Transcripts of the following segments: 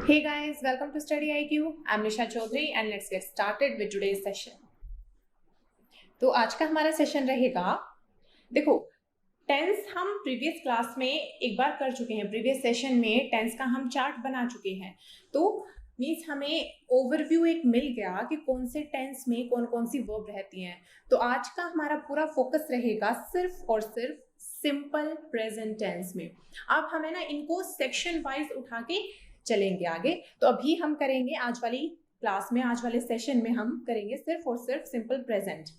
Hey guys, welcome to Study IQ. I'm Nisha Chaudhary and let's get started with today's session. तो आज का हमारा session रहेगा, देखो टेंस हम प्रीवियस क्लास में एक बार कर चुके हैं, प्रीवियस सेशन में टेंस का हम चार्ट बना चुके हैं। तो मीन्स हमें ओवरव्यू एक मिल गया कि कौन से टेंस में कौन कौन सी वर्ब रहती हैं। तो आज का हमारा पूरा फोकस रहेगा सिर्फ और सिर्फ सिंपल प्रेजेंट टेंस में। अब हमें ना इनको सेक्शन वाइज उठा के चलेंगे आगे। तो अभी हम करेंगे आज वाली क्लास में, आज वाले सेशन में हम करेंगे सिर्फ और सिर्फ सिंपल प्रेजेंट।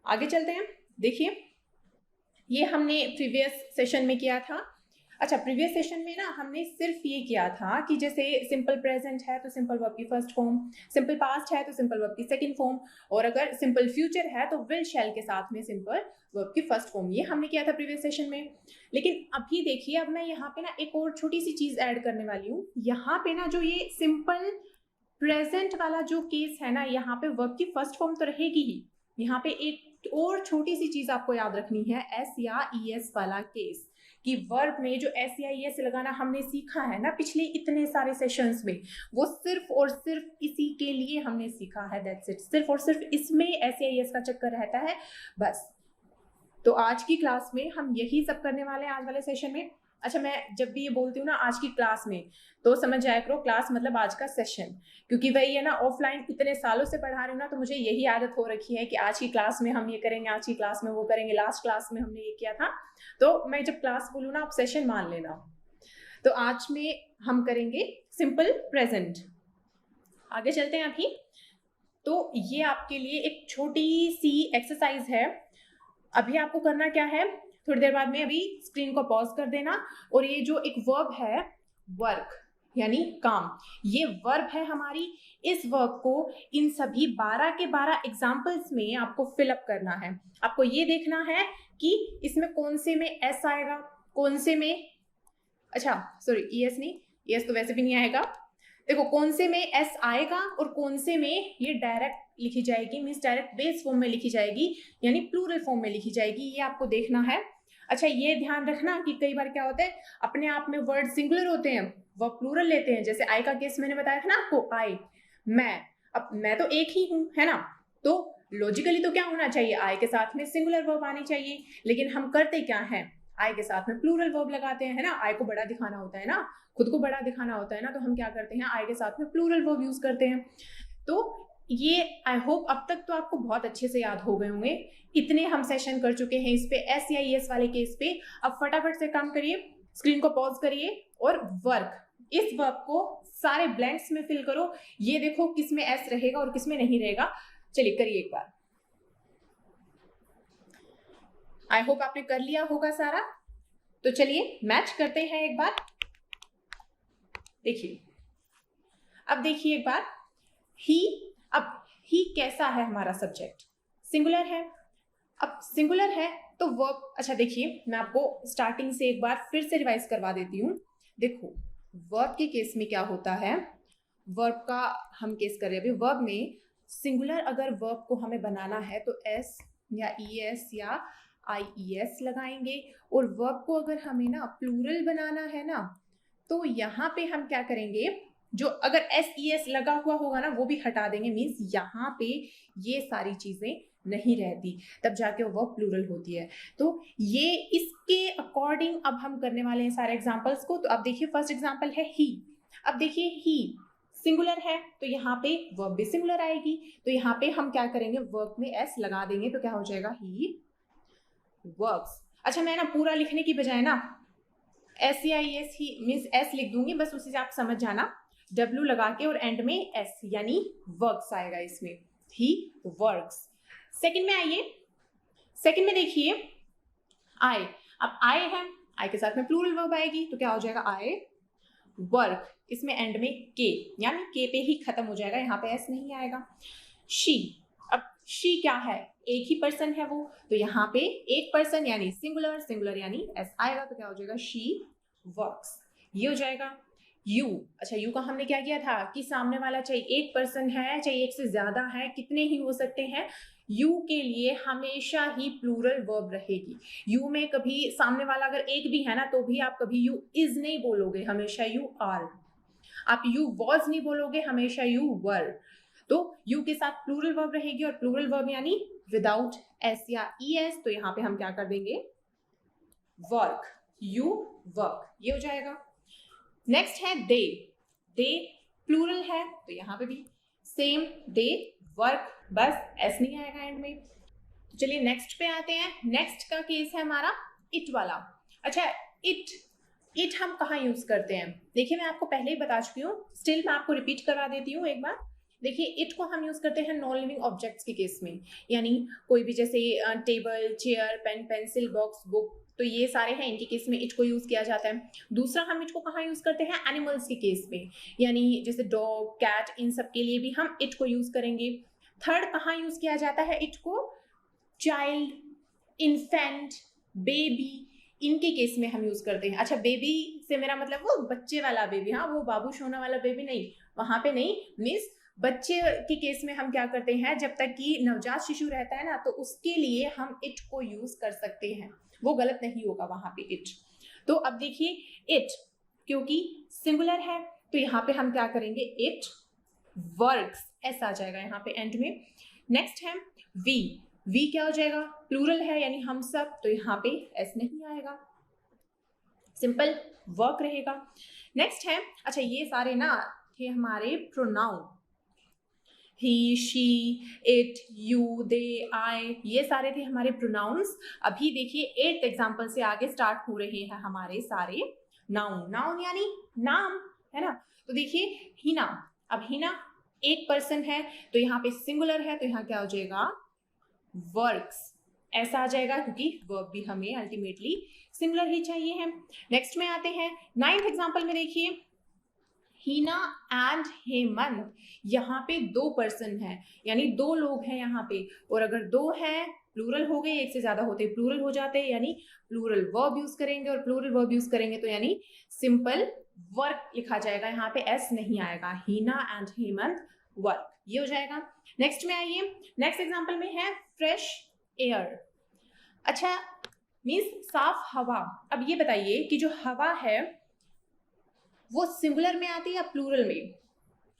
आगे चलते हैं। देखिए ये हमने प्रीवियस सेशन में किया था। अच्छा, प्रीवियस सेशन में ना हमने सिर्फ ये किया था कि जैसे सिंपल प्रेजेंट है तो सिंपल वर्ब की फर्स्ट फॉर्म, सिंपल पास्ट है तो सिंपल वर्ब की सेकंड फॉर्म, और अगर सिंपल फ्यूचर है तो विल शैल के साथ में सिंपल वर्ब की फर्स्ट फॉर्म। ये हमने किया था प्रीवियस सेशन में। लेकिन अभी देखिए, अब मैं यहाँ पे ना एक और छोटी सी चीज ऐड करने वाली हूँ। यहाँ पे ना जो ये सिंपल प्रेजेंट वाला जो केस है ना, यहाँ पे वर्ब की फर्स्ट फॉर्म तो रहेगी ही। यहाँ पे एक और छोटी सी चीज आपको याद रखनी है, एस या ई एस वाला केस, कि वर्ब में जो एस या ई एस लगाना हमने सीखा है ना पिछले इतने सारे सेशंस में, वो सिर्फ और सिर्फ इसी के लिए हमने सीखा है। दैट्स इट, सिर्फ और सिर्फ इसमें एस या ई एस का चक्कर रहता है बस। तो आज की क्लास में हम यही सब करने वाले हैं आज वाले सेशन में। अच्छा, मैं जब भी ये बोलती हूँ ना आज की क्लास में, तो समझ जाया करो क्लास मतलब आज का सेशन, क्योंकि वही है ना, ऑफलाइन इतने सालों से पढ़ा रही हूँ ना, तो मुझे यही आदत हो रखी है कि आज की क्लास में हम ये करेंगे, आज की क्लास में वो करेंगे, लास्ट क्लास में हमने ये किया था। तो मैं जब क्लास बोलूँ ना, आप सेशन मान लेना। तो आज में हम करेंगे सिंपल प्रेजेंट। आगे चलते हैं अभी। तो ये आपके लिए एक छोटी सी एक्सरसाइज है। अभी आपको करना क्या है, थोड़ी देर बाद में अभी स्क्रीन को पॉज कर देना, और ये जो एक वर्ब है वर्क यानी काम, ये वर्ब है हमारी। इस वर्ब को इन सभी 12 के 12 एग्जाम्पल्स में आपको फिलअप करना है। आपको ये देखना है कि इसमें कौन से में एस आएगा, कौन से में, अच्छा सॉरी ई एस नहीं, ई एस तो वैसे भी नहीं आएगा। देखो कौन से में एस आएगा और कौन से में ये डायरेक्ट लिखी जाएगी, मीन्स डायरेक्ट बेस फॉर्म में लिखी जाएगी, यानी प्लूरल फॉर्म में लिखी जाएगी, ये आपको देखना है। अच्छा, ये ध्यान रखना कि कई बार क्या होता है, अपने आप में वर्ड सिंगुलर होते हैं, वो प्लूरल लेते हैं। जैसे आई का केस मैंने बताया था ना आपको, आई, मैं, अब मैं तो एक ही हूं, है ना, तो लॉजिकली तो क्या होना चाहिए, आई के साथ में सिंगुलर वर्ब आनी चाहिए। लेकिन हम करते क्या है, आई के साथ में प्लूरल वर्ब लगाते हैं, है ना। आई को बड़ा दिखाना होता है ना, खुद को बड़ा दिखाना होता है ना, तो हम क्या करते हैं, आई के साथ में प्लूरल वर्ब यूज करते हैं। तो ये आई होप अब तक तो आपको बहुत अच्छे से याद हो गए होंगे, इतने हम सेशन कर चुके हैं इस पे, एस या ई एस वाले केस पे। अब फटाफट से काम करिए, स्क्रीन को पॉज करिए और वर्क, इस वर्ब को सारे ब्लैंक्स में फिल करो। ये देखो किस में एस रहेगा और किस में नहीं रहेगा। चलिए करिए एक बार। आई होप आपने कर लिया होगा सारा। तो चलिए मैच करते हैं एक बार। देखिए, अब देखिए एक बार, ही, अब ही कैसा है हमारा सब्जेक्ट, सिंगुलर है। अब सिंगुलर है तो वर्ब, अच्छा देखिए मैं आपको स्टार्टिंग से एक बार फिर से रिवाइज करवा देती हूँ। देखो वर्ब के केस में क्या होता है, वर्ब का हम केस कर रहे हैं अभी। वर्ब में सिंगुलर अगर वर्ब को हमें बनाना है तो एस या ई एस या आई ई एस लगाएंगे, और वर्ब को अगर हमें ना प्लूरल बनाना है ना, तो यहाँ पे हम क्या करेंगे, जो अगर एस ई एस लगा हुआ होगा ना वो भी हटा देंगे, मीन्स यहाँ पे ये सारी चीजें नहीं रहती, तब जाके वो प्लूरल होती है। तो ये इसके अकॉर्डिंग अब हम करने वाले हैं सारे एग्जांपल्स को। तो अब देखिए फर्स्ट एग्जांपल है ही। अब देखिए ही सिंगुलर है तो यहाँ पे वर्ब भी सिंगुलर आएगी, तो यहाँ पे हम क्या करेंगे, वर्ब में एस लगा देंगे, तो क्या हो जाएगा, ही वर्क्स। अच्छा, मैं ना पूरा लिखने की बजाय ना एस या ई एस ही मीन्स एस लिख दूंगी, बस उसी से आप समझ जाना, डब्ल्यू लगा के और एंड में एस, यानी वर्क्स आएगा इसमें, ही वर्क्स। सेकंड में आइए, सेकंड में देखिए आई। अब आई है, आई के साथ में प्लूरल वर्ब आएगी, तो क्या हो जाएगा, आई वर्क, इसमें एंड में के, यानी के पे ही खत्म हो जाएगा, यहाँ पे एस नहीं आएगा। शी, अब शी क्या है, एक ही पर्सन है वो, तो यहाँ पे एक पर्सन यानी सिंगुलर, सिंगुलर यानी एस आएगा, तो क्या हो जाएगा, शी वर्क्स, ये हो जाएगा। यू, अच्छा यू का हमने क्या किया था कि सामने वाला चाहे एक पर्सन है चाहे एक से ज्यादा है, कितने ही हो सकते हैं, यू के लिए हमेशा ही प्लूरल वर्ब रहेगी। यू में कभी सामने वाला अगर एक भी है ना तो भी आप कभी यू इज नहीं बोलोगे, हमेशा यू आर। आप यू वॉज नहीं बोलोगे, हमेशा यू वर। तो यू के साथ प्लूरल वर्ब रहेगी, और प्लूरल वर्ब यानी विदाउट एस या ई एस, तो यहाँ पे हम क्या कर देंगे, वर्क, यू वर्क, ये हो जाएगा। नेक्स्ट है दे, दे प्लूरल है तो यहाँ पे भी सेम दे वर्क, बस एस नहीं आएगा एंड में। तो चलिए नेक्स्ट पे आते हैं। नेक्स्ट का केस है हमारा इट वाला। अच्छा इट, इट हम कहाँ यूज करते हैं, देखिए मैं आपको पहले ही बता चुकी हूँ, स्टिल मैं आपको रिपीट करवा देती हूँ एक बार। देखिए इट को हम यूज करते हैं नॉन लिविंग ऑब्जेक्ट्स के केस में, यानी कोई भी जैसे table, chair, pen, pencil, box, book, तो ये सारे हैं, इनके केस में इट को यूज किया जाता है। दूसरा हम इट को कहाँ यूज करते हैं, एनिमल्स के केस में, यानी जैसे डॉग, कैट, इन सब के लिए भी हम इट को यूज करेंगे। थर्ड कहाँ यूज किया जाता है इट को, चाइल्ड, इन्फेंट, बेबी, इनके केस में हम यूज करते हैं। अच्छा बेबी से मेरा मतलब वो बच्चे वाला बेबी, हाँ वो बाबू सोना वाला बेबी नहीं, वहां पे नहीं, मिस बच्चे के केस में हम क्या करते हैं, जब तक कि नवजात शिशु रहता है ना तो उसके लिए हम इट को यूज कर सकते हैं, वो गलत नहीं होगा वहां पे इट। तो अब देखिए इट क्योंकि सिंगुलर है तो यहाँ पे हम क्या करेंगे, इट वर्क्स, ऐसा आ जाएगा यहाँ पे एंड में। नेक्स्ट है वी, वी क्या हो जाएगा, प्लूरल है यानी हम सब, तो यहाँ पे एस नहीं आएगा, सिंपल वर्क रहेगा। नेक्स्ट है, अच्छा ये सारे ना थे हमारे pronoun, he, she, it, you, they, I, ये सारे थे हमारे प्रोनाउंस। अभी देखिए 8 एग्जाम्पल से आगे स्टार्ट हो रहे हैं हमारे सारे नाउन, नाउन यानी नाम, है ना। तो देखिए हिना, अब हिना एक पर्सन है तो यहाँ पे सिंगुलर है तो यहाँ क्या हो जाएगा, वर्क्स, ऐसा आ जाएगा क्योंकि वर्ब भी हमें अल्टीमेटली सिमिलर ही चाहिए है। नेक्स्ट में आते हैं 9th एग्जांपल में, देखिए हीना एंड हेमंत, यहाँ पे 2 पर्सन है यानी 2 लोग हैं यहाँ पे, और अगर 2 हैं प्लूरल हो गए, एक से ज्यादा होते प्लूरल हो जाते हैं, यानी प्लूरल वर्ब यूज करेंगे, और प्लूरल वर्ब यूज करेंगे तो यानी सिंपल वर्क लिखा जाएगा, यहाँ पे एस नहीं आएगा, हीना एंड हेमंत वर्क, ये हो जाएगा। नेक्स्ट में आइए, नेक्स्ट एग्जांपल में है फ्रेश एयर। अच्छा मीन्स साफ हवा। अब ये बताइए कि जो हवा है वो सिंगुलर में आती है या प्लूरल में।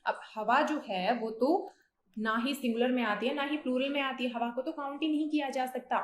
अब हवा जो है वो तो ना ही सिंगुलर में आती है ना ही प्लूरल में आती है, हवा को तो काउंट ही नहीं किया जा सकता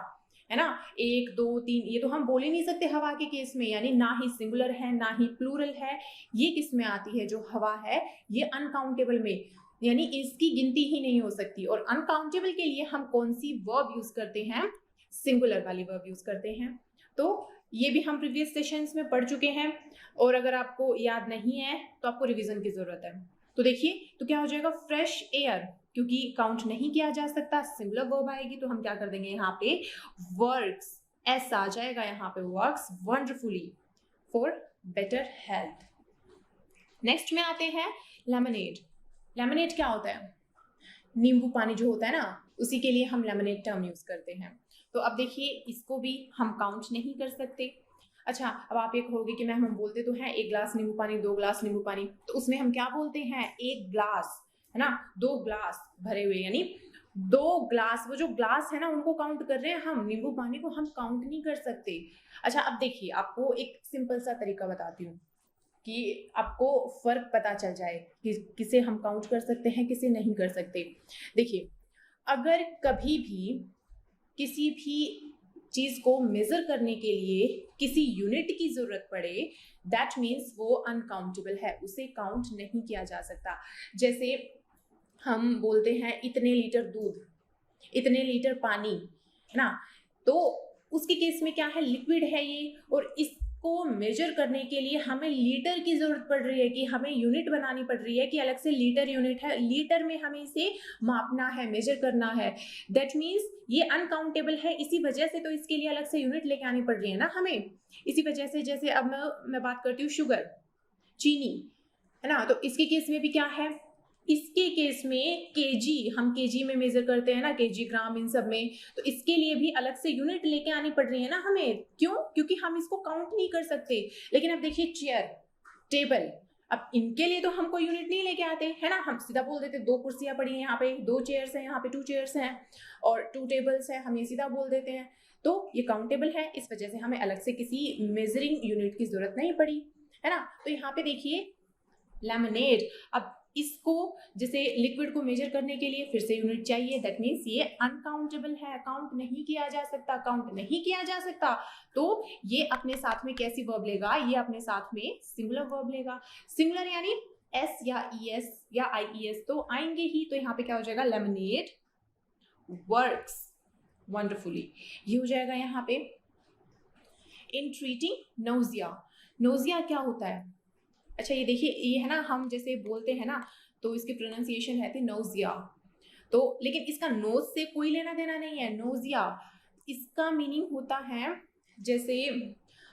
है ना, 1 2 3 ये तो हम बोल ही नहीं सकते हवा के केस में, यानी ना ही सिंगुलर है ना ही प्लूरल है। ये किस में आती है, जो हवा है ये अनकाउंटेबल में, यानी इसकी गिनती ही नहीं हो सकती। और अनकाउंटेबल के लिए हम कौन सी वर्ब यूज करते हैं, सिंगुलर वाली वर्ब यूज करते हैं। तो ये भी हम प्रीवियस सेशंस में पढ़ चुके हैं, और अगर आपको याद नहीं है तो आपको रिवीजन की जरूरत है। तो देखिए तो क्या हो जाएगा, फ्रेश एयर, क्योंकि काउंट नहीं किया जा सकता, सिंगुलर वर्ब आएगी तो हम क्या कर देंगे यहाँ पे, वर्क्स, ऐसा आ जाएगा यहाँ पे, works wonderfully for better health. Next में आते हैं लेमनेड। लेमनेड क्या होता है, नींबू पानी जो होता है ना, उसी के लिए हम लेमनेड टर्म यूज करते हैं। तो अब देखिए इसको भी हम काउंट नहीं कर सकते। अच्छा अब आप ये कहोगे कि मैम हम बोलते तो हैं 1 ग्लास नींबू पानी, 2 ग्लास नींबू पानी, तो उसमें हम क्या बोलते हैं, 1 ग्लास, है ना, 2 ग्लास भरे हुए, यानी 2 ग्लास, वो जो ग्लास है ना उनको काउंट कर रहे हैं हम, नींबू पानी को हम काउंट नहीं कर सकते। अच्छा अब देखिए आपको एक सिंपल सा तरीका बताती हूँ कि आपको फर्क पता चल जाए कि किसे हम काउंट कर सकते हैं किसे नहीं कर सकते। देखिए अगर कभी भी किसी भी चीज को मेजर करने के लिए किसी यूनिट की जरूरत पड़े, दैट मीन्स वो अनकाउंटेबल है, उसे काउंट नहीं किया जा सकता। जैसे हम बोलते हैं इतने लीटर दूध, इतने लीटर पानी, है ना, तो उसके केस में क्या है, लिक्विड है ये, और इसको मेजर करने के लिए हमें लीटर की जरूरत पड़ रही है, कि हमें यूनिट बनानी पड़ रही है, कि अलग से लीटर यूनिट है, लीटर में हमें इसे मापना है, मेजर करना है। दैट मीन्स ये अनकाउंटेबल है, इसी वजह से तो इसके लिए अलग से यूनिट लेके आनी पड़ रही है ना हमें। इसी वजह से जैसे अब मैं बात करती हूँ शुगर, चीनी, है ना, तो इसके केस में भी क्या है, इसके केस में केजी, हम केजी में मेजर करते हैं ना, केजी, ग्राम, इन सब में, तो इसके लिए भी अलग से यूनिट लेके आनी पड़ रही है ना हमें, क्यों, क्योंकि हम इसको काउंट नहीं कर सकते। लेकिन अब देखिए चेयर, टेबल, अब इनके लिए तो हम कोई यूनिट नहीं लेके आते है ना, हम सीधा बोल देते 2 कुर्सियां पड़ी हैं यहाँ पे, 2 चेयर्स हैं यहाँ पे, 2 चेयर्स हैं और 2 टेबल्स हैं, हम ये सीधा बोल देते हैं। तो ये काउंटेबल है, इस वजह से हमें अलग से किसी मेजरिंग यूनिट की जरूरत नहीं पड़ी, है ना। तो यहाँ पे देखिए लेमनेड, अब इसको जैसे लिक्विड को मेजर करने के लिए फिर से यूनिट चाहिए, दैट मीन्स ये अनकाउंटेबल है, काउंट नहीं किया जा सकता, काउंट नहीं किया जा सकता। तो ये अपने साथ में कैसी वर्ब लेगा, ये अपने साथ में सिंगुलर वर्ब लेगा। सिंगुलर यानी एस या ईएस या आईईएस तो आएंगे ही, तो यहाँ पे क्या हो जाएगा, लेमनेड वर्क्स वंडरफुली, ये हो जाएगा यहाँ पे। इन ट्रीटिंग नोजिया, नोजिया क्या होता है, अच्छा ये देखिए, ये है ना, हम जैसे बोलते हैं ना तो इसकी प्रोनाउंसिएशन है थी नोजिया, तो लेकिन इसका नोज से कोई लेना देना नहीं है। नोजिया इसका मीनिंग होता है जैसे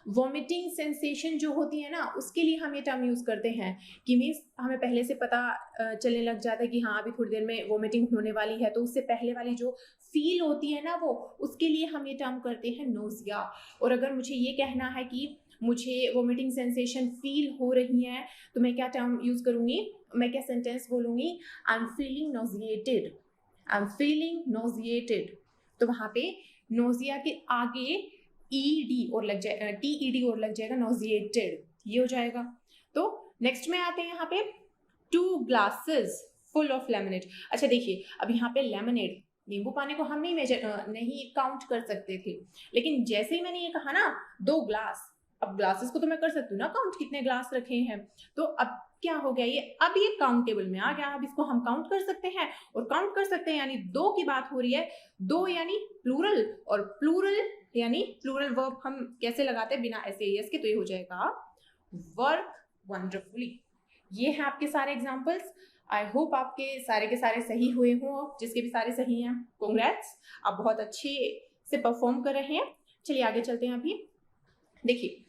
वॉमिटिंग सेंसेशन जो होती है ना, उसके लिए हम ये टर्म यूज करते हैं कि मीन्स हमें पहले से पता चलने लग जाता है कि हाँ अभी थोड़ी देर में वॉमिटिंग होने वाली है, तो उससे पहले वाली जो फील होती है ना वो, उसके लिए हम ये टर्म करते हैं नोजिया। और अगर मुझे ये कहना है कि मुझे वॉमिटिंग सेंसेशन फील हो रही है तो मैं क्या टर्म यूज करूंगी, मैं क्या सेंटेंस बोलूंगी, I am feeling nauseated, I am feeling nauseated. तो वहां पे नोजिया के आगे ईडी और लग जाएगा, टीईडी और लग जाएगा, नोजिएटेड, ये हो जाएगा। तो नेक्स्ट में आते हैं यहाँ पे 2 ग्लासेस फुल ऑफ लेमनेड। अच्छा देखिए, अब यहाँ पे लेमनेड, नींबू पानी को हम नहीं काउंट कर सकते थे, लेकिन जैसे ही मैंने ये कहा ना 2 ग्लास, अब ग्लासेस को तो मैं कर सकती हूँ ना काउंट, कितने ग्लास रखे हैं, तो अब क्या हो गया ये, अब ये काउंटेबल में आ गया, अब इसको हम काउंट कर सकते हैं, और काउंट कर सकते हैं यानी 2 की बात हो रही है, 2 यानी प्लूरल, और प्लूरल यानी प्लूरल वर्ब हम कैसे लगाते हैं बिना एस के, तो ये हो जाएगा वर्क वंडरफुली। ये है आपके सारे एग्जाम्पल्स, आई होप आपके सारे के सारे सही हुए हों, जिसके भी सारे सही हैं कांग्रेट्स, आप बहुत अच्छे से परफॉर्म कर रहे हैं। चलिए आगे चलते हैं। अभी देखिए,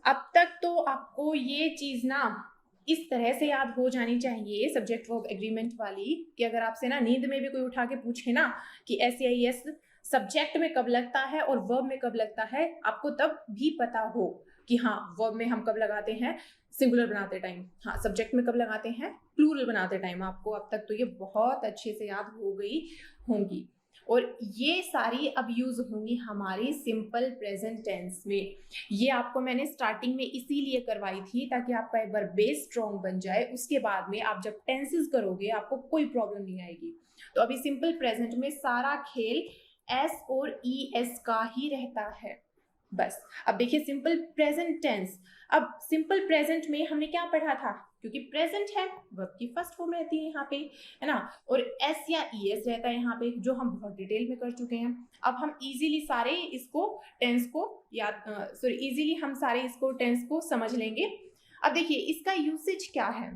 अब तक तो आपको ये चीज ना इस तरह से याद हो जानी चाहिए सब्जेक्ट वर्ब एग्रीमेंट वाली, कि अगर आपसे ना नींद में भी कोई उठा के पूछे ना कि एस सब्जेक्ट में कब लगता है और वर्ब में कब लगता है, आपको तब भी पता हो कि हाँ वर्ब में हम कब लगाते हैं, सिंगुलर बनाते टाइम, हाँ सब्जेक्ट में कब लगाते हैं, प्लूरल बनाते टाइम। आपको अब तक तो ये बहुत अच्छे से याद हो गई होंगी, और ये सारी अब यूज होंगी हमारी सिंपल प्रेजेंट टेंस में। ये आपको मैंने स्टार्टिंग में इसीलिए करवाई थी ताकि आपका एक बार बेस स्ट्रॉन्ग बन जाए, उसके बाद में आप जब टेंसेस करोगे आपको कोई प्रॉब्लम नहीं आएगी। तो अभी सिंपल प्रेजेंट में सारा खेल एस और ई एस का ही रहता है बस। अब देखिए सिंपल प्रेजेंट टेंस, अब सिंपल प्रेजेंट में हमने क्या पढ़ा था, क्योंकि प्रेजेंट है वर्ब की फर्स्ट फॉर्म रहती है यहाँ पे, है ना, और एस या ई एस रहता है यहाँ पे, जो हम बहुत डिटेल में कर चुके हैं। अब हम इजीली सारे इसको टेंस को याद इजीली हम सारे इसको टेंस को समझ लेंगे। अब देखिए इसका यूसेज क्या है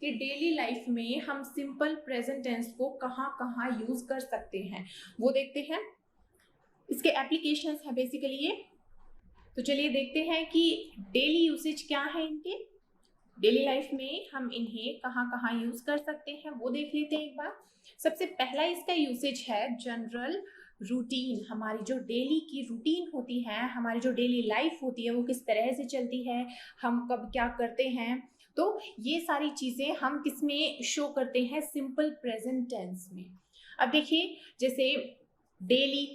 कि डेली लाइफ में हम सिंपल प्रेजेंट टेंस को कहाँ कहाँ यूज कर सकते हैं वो देखते हैं, इसके एप्लीकेशंस हैं बेसिकली ये। तो चलिए देखते हैं कि डेली यूसेज क्या है इनके, डेली लाइफ में हम इन्हें कहाँ कहाँ यूज कर सकते हैं वो देख लेते हैं एक बार। सबसे पहला इसका यूसेज है जनरल रूटीन, हमारी जो डेली की रूटीन होती है, हमारी जो डेली लाइफ होती है वो किस तरह से चलती है, हम कब क्या करते हैं, तो ये सारी चीजें हम किस में शो करते हैं, सिंपल प्रेजेंट टेंस में। अब देखिए जैसे डेली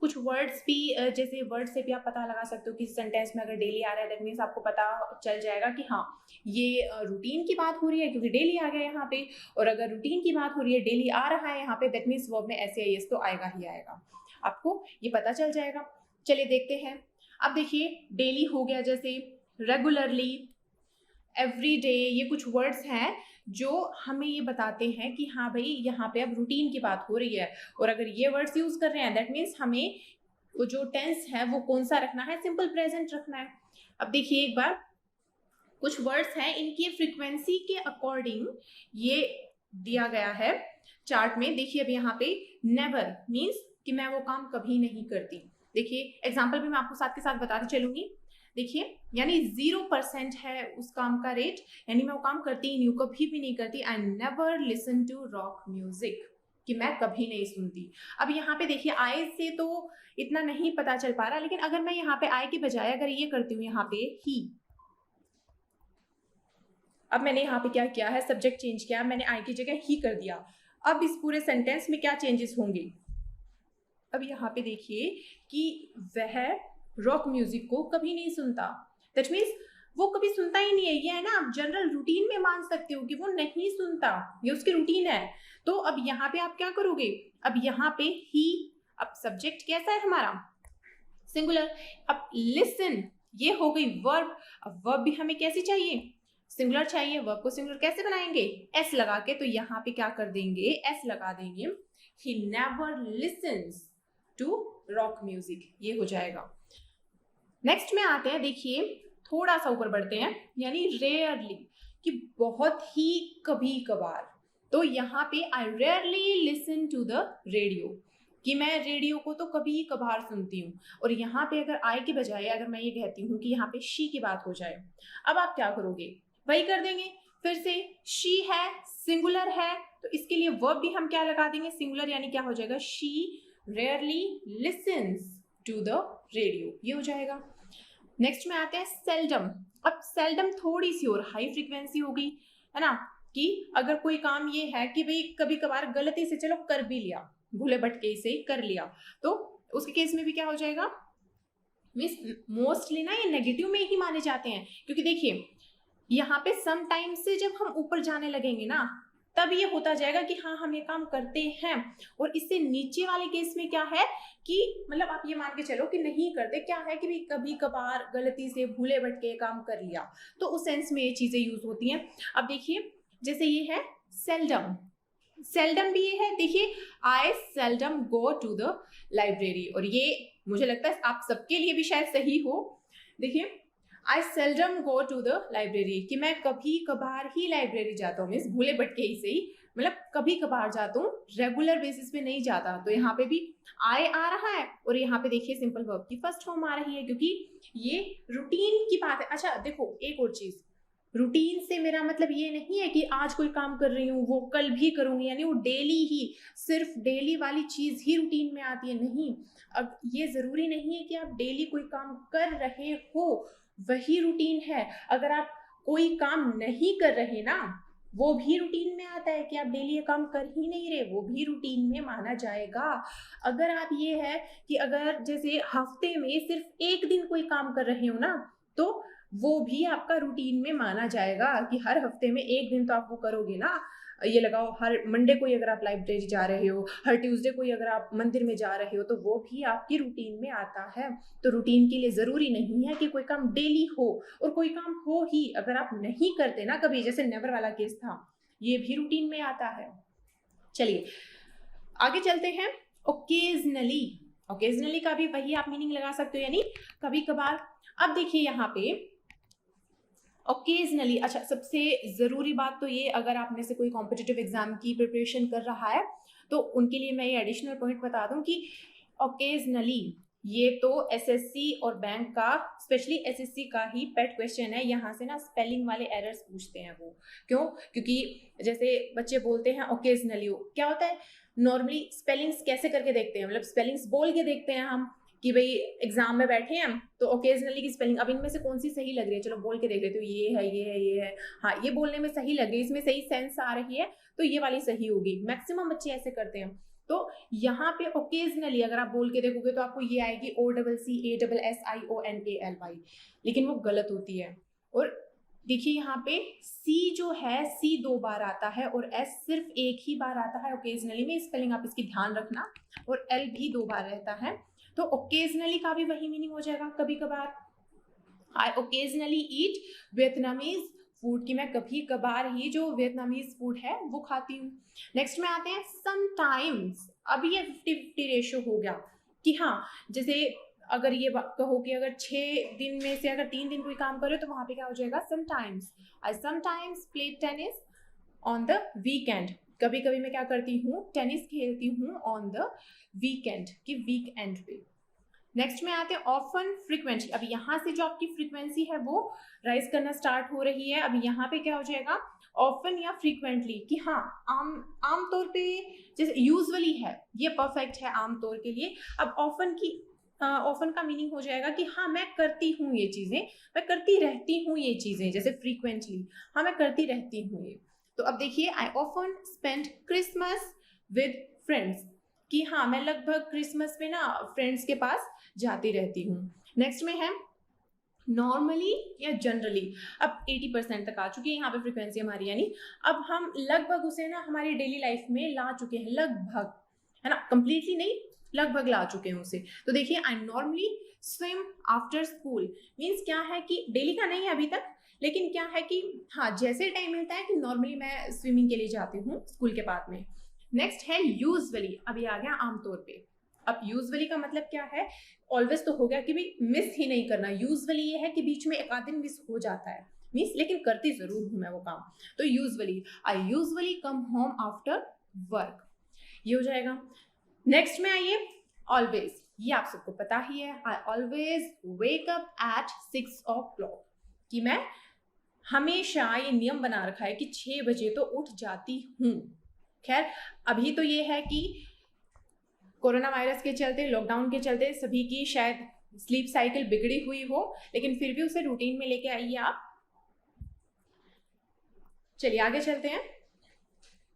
कुछ वर्ड्स भी, जैसे वर्ड से भी आप पता लगा सकते हो कि सेंटेंस में अगर डेली आ रहा है दैट मीन्स आपको पता चल जाएगा कि हाँ ये रूटीन की बात हो रही है क्योंकि डेली आ गया यहाँ पे, और अगर रूटीन की बात हो रही है डेली आ रहा है यहाँ पे दैट मीन्स वर्ब में एस या एस तो आएगा ही आएगा, आपको ये पता चल जाएगा। चलिए देखते हैं। अब देखिए डेली हो गया, जैसे रेगुलरली, एवरी डे, ये कुछ वर्ड्स हैं जो हमें ये बताते हैं कि हाँ भाई यहाँ पे अब रूटीन की बात हो रही है, और अगर ये वर्ड्स यूज कर रहे हैं दैट मीन्स हमें वो जो टेंस है वो कौन सा रखना है, सिंपल प्रेजेंट रखना है। अब देखिए एक बार कुछ वर्ड्स हैं, इनकी फ्रीक्वेंसी के अकॉर्डिंग ये दिया गया है चार्ट में। देखिए अब यहाँ पे नेवर मीन्स कि मैं वो काम कभी नहीं करती, देखिए एग्जाम्पल भी मैं आपको साथ के साथ बताती चलूंगी। देखिए यानी 0% है उस काम का रेट, यानी मैं वो काम करती ही नहीं हूँ, कभी भी नहीं करती। I never listen to rock music, कि मैं कभी नहीं सुनती। अब यहाँ पे देखिए आई से तो इतना नहीं पता चल पा रहा, लेकिन अगर मैं यहाँ पे आई के बजाय अगर ये करती हूँ यहाँ पे ही, अब मैंने यहाँ पे क्या किया है, सब्जेक्ट चेंज किया, मैंने आई की जगह ही कर दिया। अब इस पूरे सेंटेंस में क्या चेंजेस होंगे? अब यहाँ पे देखिए कि वह रॉक म्यूजिक को कभी नहीं सुनता, दैट मीन्स वो कभी सुनता ही नहीं है। ये है ना, आप जनरल रूटीन में मान सकते हो कि वो नहीं सुनता, ये उसकी रूटीन है। तो अब यहाँ पे आप क्या करोगे, अब यहाँ पे ही, अब सब्जेक्ट कैसा है हमारा, सिंगुलर। अब लिसन ये हो गई वर्ब। अब वर्ब भी हमें कैसी चाहिए, सिंगुलर चाहिए। वर्ब को सिंगुलर कैसे बनाएंगे, एस लगा के। तो यहाँ पे क्या कर देंगे, एस लगा देंगे, he never listens to rock music, ये हो जाएगा। नेक्स्ट में आते हैं, देखिए थोड़ा सा ऊपर बढ़ते हैं, यानी रेयरली, कि बहुत ही कभी कभार। तो यहाँ पे I rarely listen to the radio, कि मैं रेडियो को तो कभी कभार सुनती हूँ। और यहाँ पे अगर आई के बजाय अगर मैं ये कहती हूँ कि यहाँ पे शी की बात हो जाए, अब आप क्या करोगे, वही कर देंगे फिर से। शी है, सिंगुलर है, तो इसके लिए वर्ब भी हम क्या लगा देंगे, सिंगुलर, यानी क्या हो जाएगा, she rarely listens to the radio, ये हो जाएगा। नेक्स्ट में आते हैं सेल्डम। अब सेल्डम थोड़ी सी और हाई फ्रीक्वेंसी होगी, है ना, कि अगर कोई काम ये है कि भाई कभी कभार गलती से चलो कर भी लिया, भूले भटके से कर लिया, तो उसके केस में भी क्या हो जाएगा, मीन्स मोस्टली ना ये नेगेटिव में ही माने जाते हैं। क्योंकि देखिए यहाँ पे समटाइम्स से जब हम ऊपर जाने लगेंगे ना, तब ये होता जाएगा कि हाँ हम ये काम करते हैं। और इससे नीचे वाले केस में क्या है कि मतलब आप ये मान के चलो कि नहीं करते, क्या है कि भी कभी कभार गलती से भूले भटके काम कर लिया, तो उस सेंस में ये चीजें यूज होती हैं। अब देखिए जैसे ये है सेल्डम, सेल्डम भी ये है, देखिए I seldom go to the library, और ये मुझे लगता है आप सबके लिए भी शायद सही हो। देखिए I seldom go to the library, कि मैं कभी कभार ही लाइब्रेरी जाता हूँ, मीन्स भूले भटके ही सही, मतलब कभी कभार जाता हूँ, रेगुलर बेसिस पे नहीं जाता। तो यहाँ पे भी आई आ रहा है, और यहाँ पे देखिए सिंपल वर्ब की फर्स्ट फॉर्म आ रही है, क्योंकि ये रूटीन की बात है। अच्छा देखो एक और चीज, रूटीन से मेरा मतलब ये नहीं है कि आज कोई काम कर रही हूँ वो कल भी करूंगी, यानी वो डेली ही, सिर्फ डेली वाली चीज ही रूटीन में आती है, नहीं। अब ये जरूरी नहीं है कि आप डेली कोई काम कर रहे हो वही रूटीन है। अगर आप कोई काम नहीं कर रहे ना, वो भी रूटीन में आता है, कि आप डेली ये काम कर ही नहीं रहे, वो भी रूटीन में माना जाएगा। अगर आप ये है कि अगर जैसे हफ्ते में सिर्फ एक दिन कोई काम कर रहे हो ना, तो वो भी आपका रूटीन में माना जाएगा, कि हर हफ्ते में एक दिन तो आप वो करोगे ना। ये लगाओ हर मंडे को अगर आप लाइब्रेरी जा रहे हो, हर ट्यूसडे को अगर आप मंदिर में जा रहे हो, तो वो भी आपकी रूटीन में आता है। तो रूटीन के लिए जरूरी नहीं है कि कोई काम डेली हो, और कोई काम हो ही अगर आप नहीं करते ना कभी, जैसे नेवर वाला केस था, ये भी रूटीन में आता है। चलिए आगे चलते हैं। ओकेजनली, ओकेजनली का भी वही आप मीनिंग लगा सकते हो, यानी कभी कभार। अब देखिए यहाँ पे ओकेजनली, अच्छा सबसे ज़रूरी बात तो ये, अगर आप में से कोई कॉम्पिटिटिव एग्जाम की प्रिपरेशन कर रहा है तो उनके लिए मैं ये एडिशनल पॉइंट बता दूं कि ओकेजनली ये तो एसएससी और बैंक का, स्पेशली एसएससी का ही पेट क्वेश्चन है। यहाँ से ना स्पेलिंग वाले एरर्स पूछते हैं वो, क्यों? क्योंकि जैसे बच्चे बोलते हैं ओकेजनली, क्या होता है, नॉर्मली स्पेलिंग्स कैसे करके देखते हैं, मतलब स्पेलिंग्स बोल के देखते हैं हम कि भाई एग्जाम में बैठे हैं तो ओकेजनली की स्पेलिंग, अब इनमें से कौन सी सही लग रही है, चलो बोल के देख लेते हो, ये है ये है ये है, हाँ ये बोलने में सही लग रही है, इसमें सही सेंस आ रही है, तो ये वाली सही होगी। मैक्सिमम बच्चे ऐसे करते हैं। तो यहाँ पे ओकेजनली अगर आप बोल के देखोगे तो आपको ये आएगी OCCASSIONALY, लेकिन वो गलत होती है। और देखिए यहाँ पे सी जो है, सी 2 बार आता है और एस सिर्फ एक ही बार आता है ओकेजनली में, स्पेलिंग आप इसकी ध्यान रखना, और एल भी 2 बार रहता है। तो ओकेजनली का भी वही मीनिंग हो जाएगा, कभी कभार। I occasionally eat Vietnamese food, की मैं कभी कभार ही जो वियतनामीज फूड है वो खाती हूँ। नेक्स्ट में आते हैं समटाइम्स। अब ये 50-50 रेशियो हो गया, कि हाँ जैसे अगर ये कहो कि अगर 6 दिन में से अगर 3 दिन कोई काम करो तो वहां पे क्या हो जाएगा, sometimes. I sometimes play tennis on the weekend, कभी कभी मैं क्या करती हूँ, टेनिस खेलती हूँ ऑन द वीकेंड, की वीकेंड पे। नेक्स्ट में आते हैं ऑफन फ्रीक्वेंटली। अब यहाँ से जो आपकी फ्रीक्वेंसी है वो राइज करना स्टार्ट हो रही है। अब यहाँ पे क्या हो जाएगा, ऑफन या फ्रीक्वेंटली, कि हाँ आम तौर पे जैसे यूजुअली है, ये परफेक्ट है आम तौर के लिए। अब ऑफन की ऑफन का मीनिंग हो जाएगा कि हाँ मैं करती हूँ ये चीजें, मैं करती रहती हूँ ये चीजें, जैसे फ्रीक्वेंटली, हाँ मैं करती रहती हूँ ये। तो अब देखिए, I often spend Christmas with friends, कि हाँ मैं लगभग क्रिसमस में ना फ्रेंड्स के पास जाती रहती हूँ। नेक्स्ट में है नॉर्मली या जनरली। अब 80% तक आ चुकी है यहाँ पे फ्रीक्वेंसी हमारी, यानी अब हम लगभग उसे ना हमारी डेली लाइफ में ला चुके हैं, लगभग, है ना, कंप्लीटली नहीं, लगभग ला चुके हैं उसे। तो देखिए, I normally swim after school, means क्या है कि डेली का नहीं है अभी तक, लेकिन क्या है कि हाँ जैसे टाइम मिलता है कि नॉर्मली मैं स्विमिंग के लिए जाती हूँ स्कूल के बाद में। नेक्स्ट है यूजुअली, अभी आ गया आमतौर पे। अब यूजुअली का मतलब क्या है, ऑलवेज तो हो गया कि भी मिस ही नहीं करना, यूजुअली ये है कि बीच में एक आध दिन मिस हो जाता है, मीन्स लेकिन करती जरूर हूं मैं वो काम। तो usually, I usually come home after work, ये हो जाएगा। नेक्स्ट में आइए, ऑलवेज, ये आप सबको पता ही है, I always wake up at 6 o'clock, कि मैं हमेशा ये नियम बना रखा है कि 6 बजे तो उठ जाती हूँ। खैर अभी तो ये है कि कोरोना वायरस के चलते, लॉकडाउन के चलते सभी की शायद स्लीप साइकिल बिगड़ी हुई हो, लेकिन फिर भी उसे रूटीन में लेके आइए आप। चलिए आगे चलते हैं।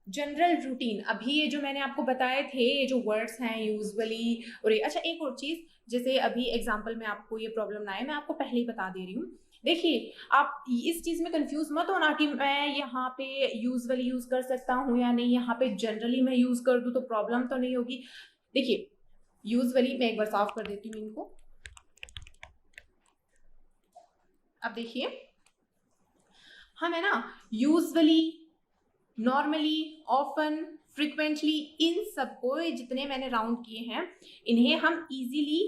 जनरल रूटीन, अभी ये जो मैंने आपको बताए थे, ये जो वर्ड्स हैं यूजुअली, और ये अच्छा एक और चीज, जैसे अभी एग्जांपल में आपको ये प्रॉब्लम ना आए, मैं आपको पहले ही बता दे रही हूँ। देखिए आप इस चीज में कंफ्यूज मत होना कि मैं यहाँ पे यूजुअली यूज कर सकता हूँ या नहीं, यहाँ पे जनरली मैं यूज कर दूँ तो प्रॉब्लम तो नहीं होगी। देखिए यूजुअली, मैं एक बार साफ कर देती हूँ इनको। अब देखिए, हम है ना यूजुअली, नॉर्मली, ऑफन, फ्रिक्वेंटली, इन सबको जितने मैंने राउंड किए हैं, इन्हें हम इजीली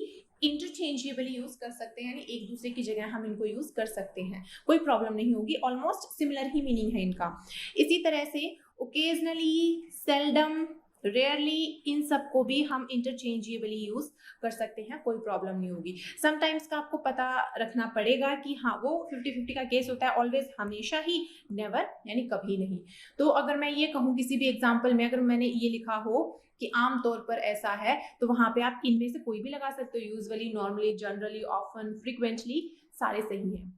इंटरचेंजेबली यूज कर सकते हैं, यानी एक दूसरे की जगह हम इनको यूज कर सकते हैं, कोई प्रॉब्लम नहीं होगी, ऑलमोस्ट सिमिलर ही मीनिंग है इनका। इसी तरह से ओकेजनली, सेल्डम, रेयरली, इन सबको भी हम इंटरचेंजेबली यूज कर सकते हैं, कोई प्रॉब्लम नहीं होगी। समटाइम्स का आपको पता रखना पड़ेगा कि हाँ वो 50-50 का केस होता है, ऑलवेज हमेशा ही, नेवर यानी कभी नहीं। तो अगर मैं ये कहूँ किसी भी एग्जाम्पल में, अगर मैंने ये लिखा हो कि आमतौर पर ऐसा है, तो वहां पे आप इनमें से कोई भी लगा सकते हो, usually, normally, generally, often, frequently, सारे सही है।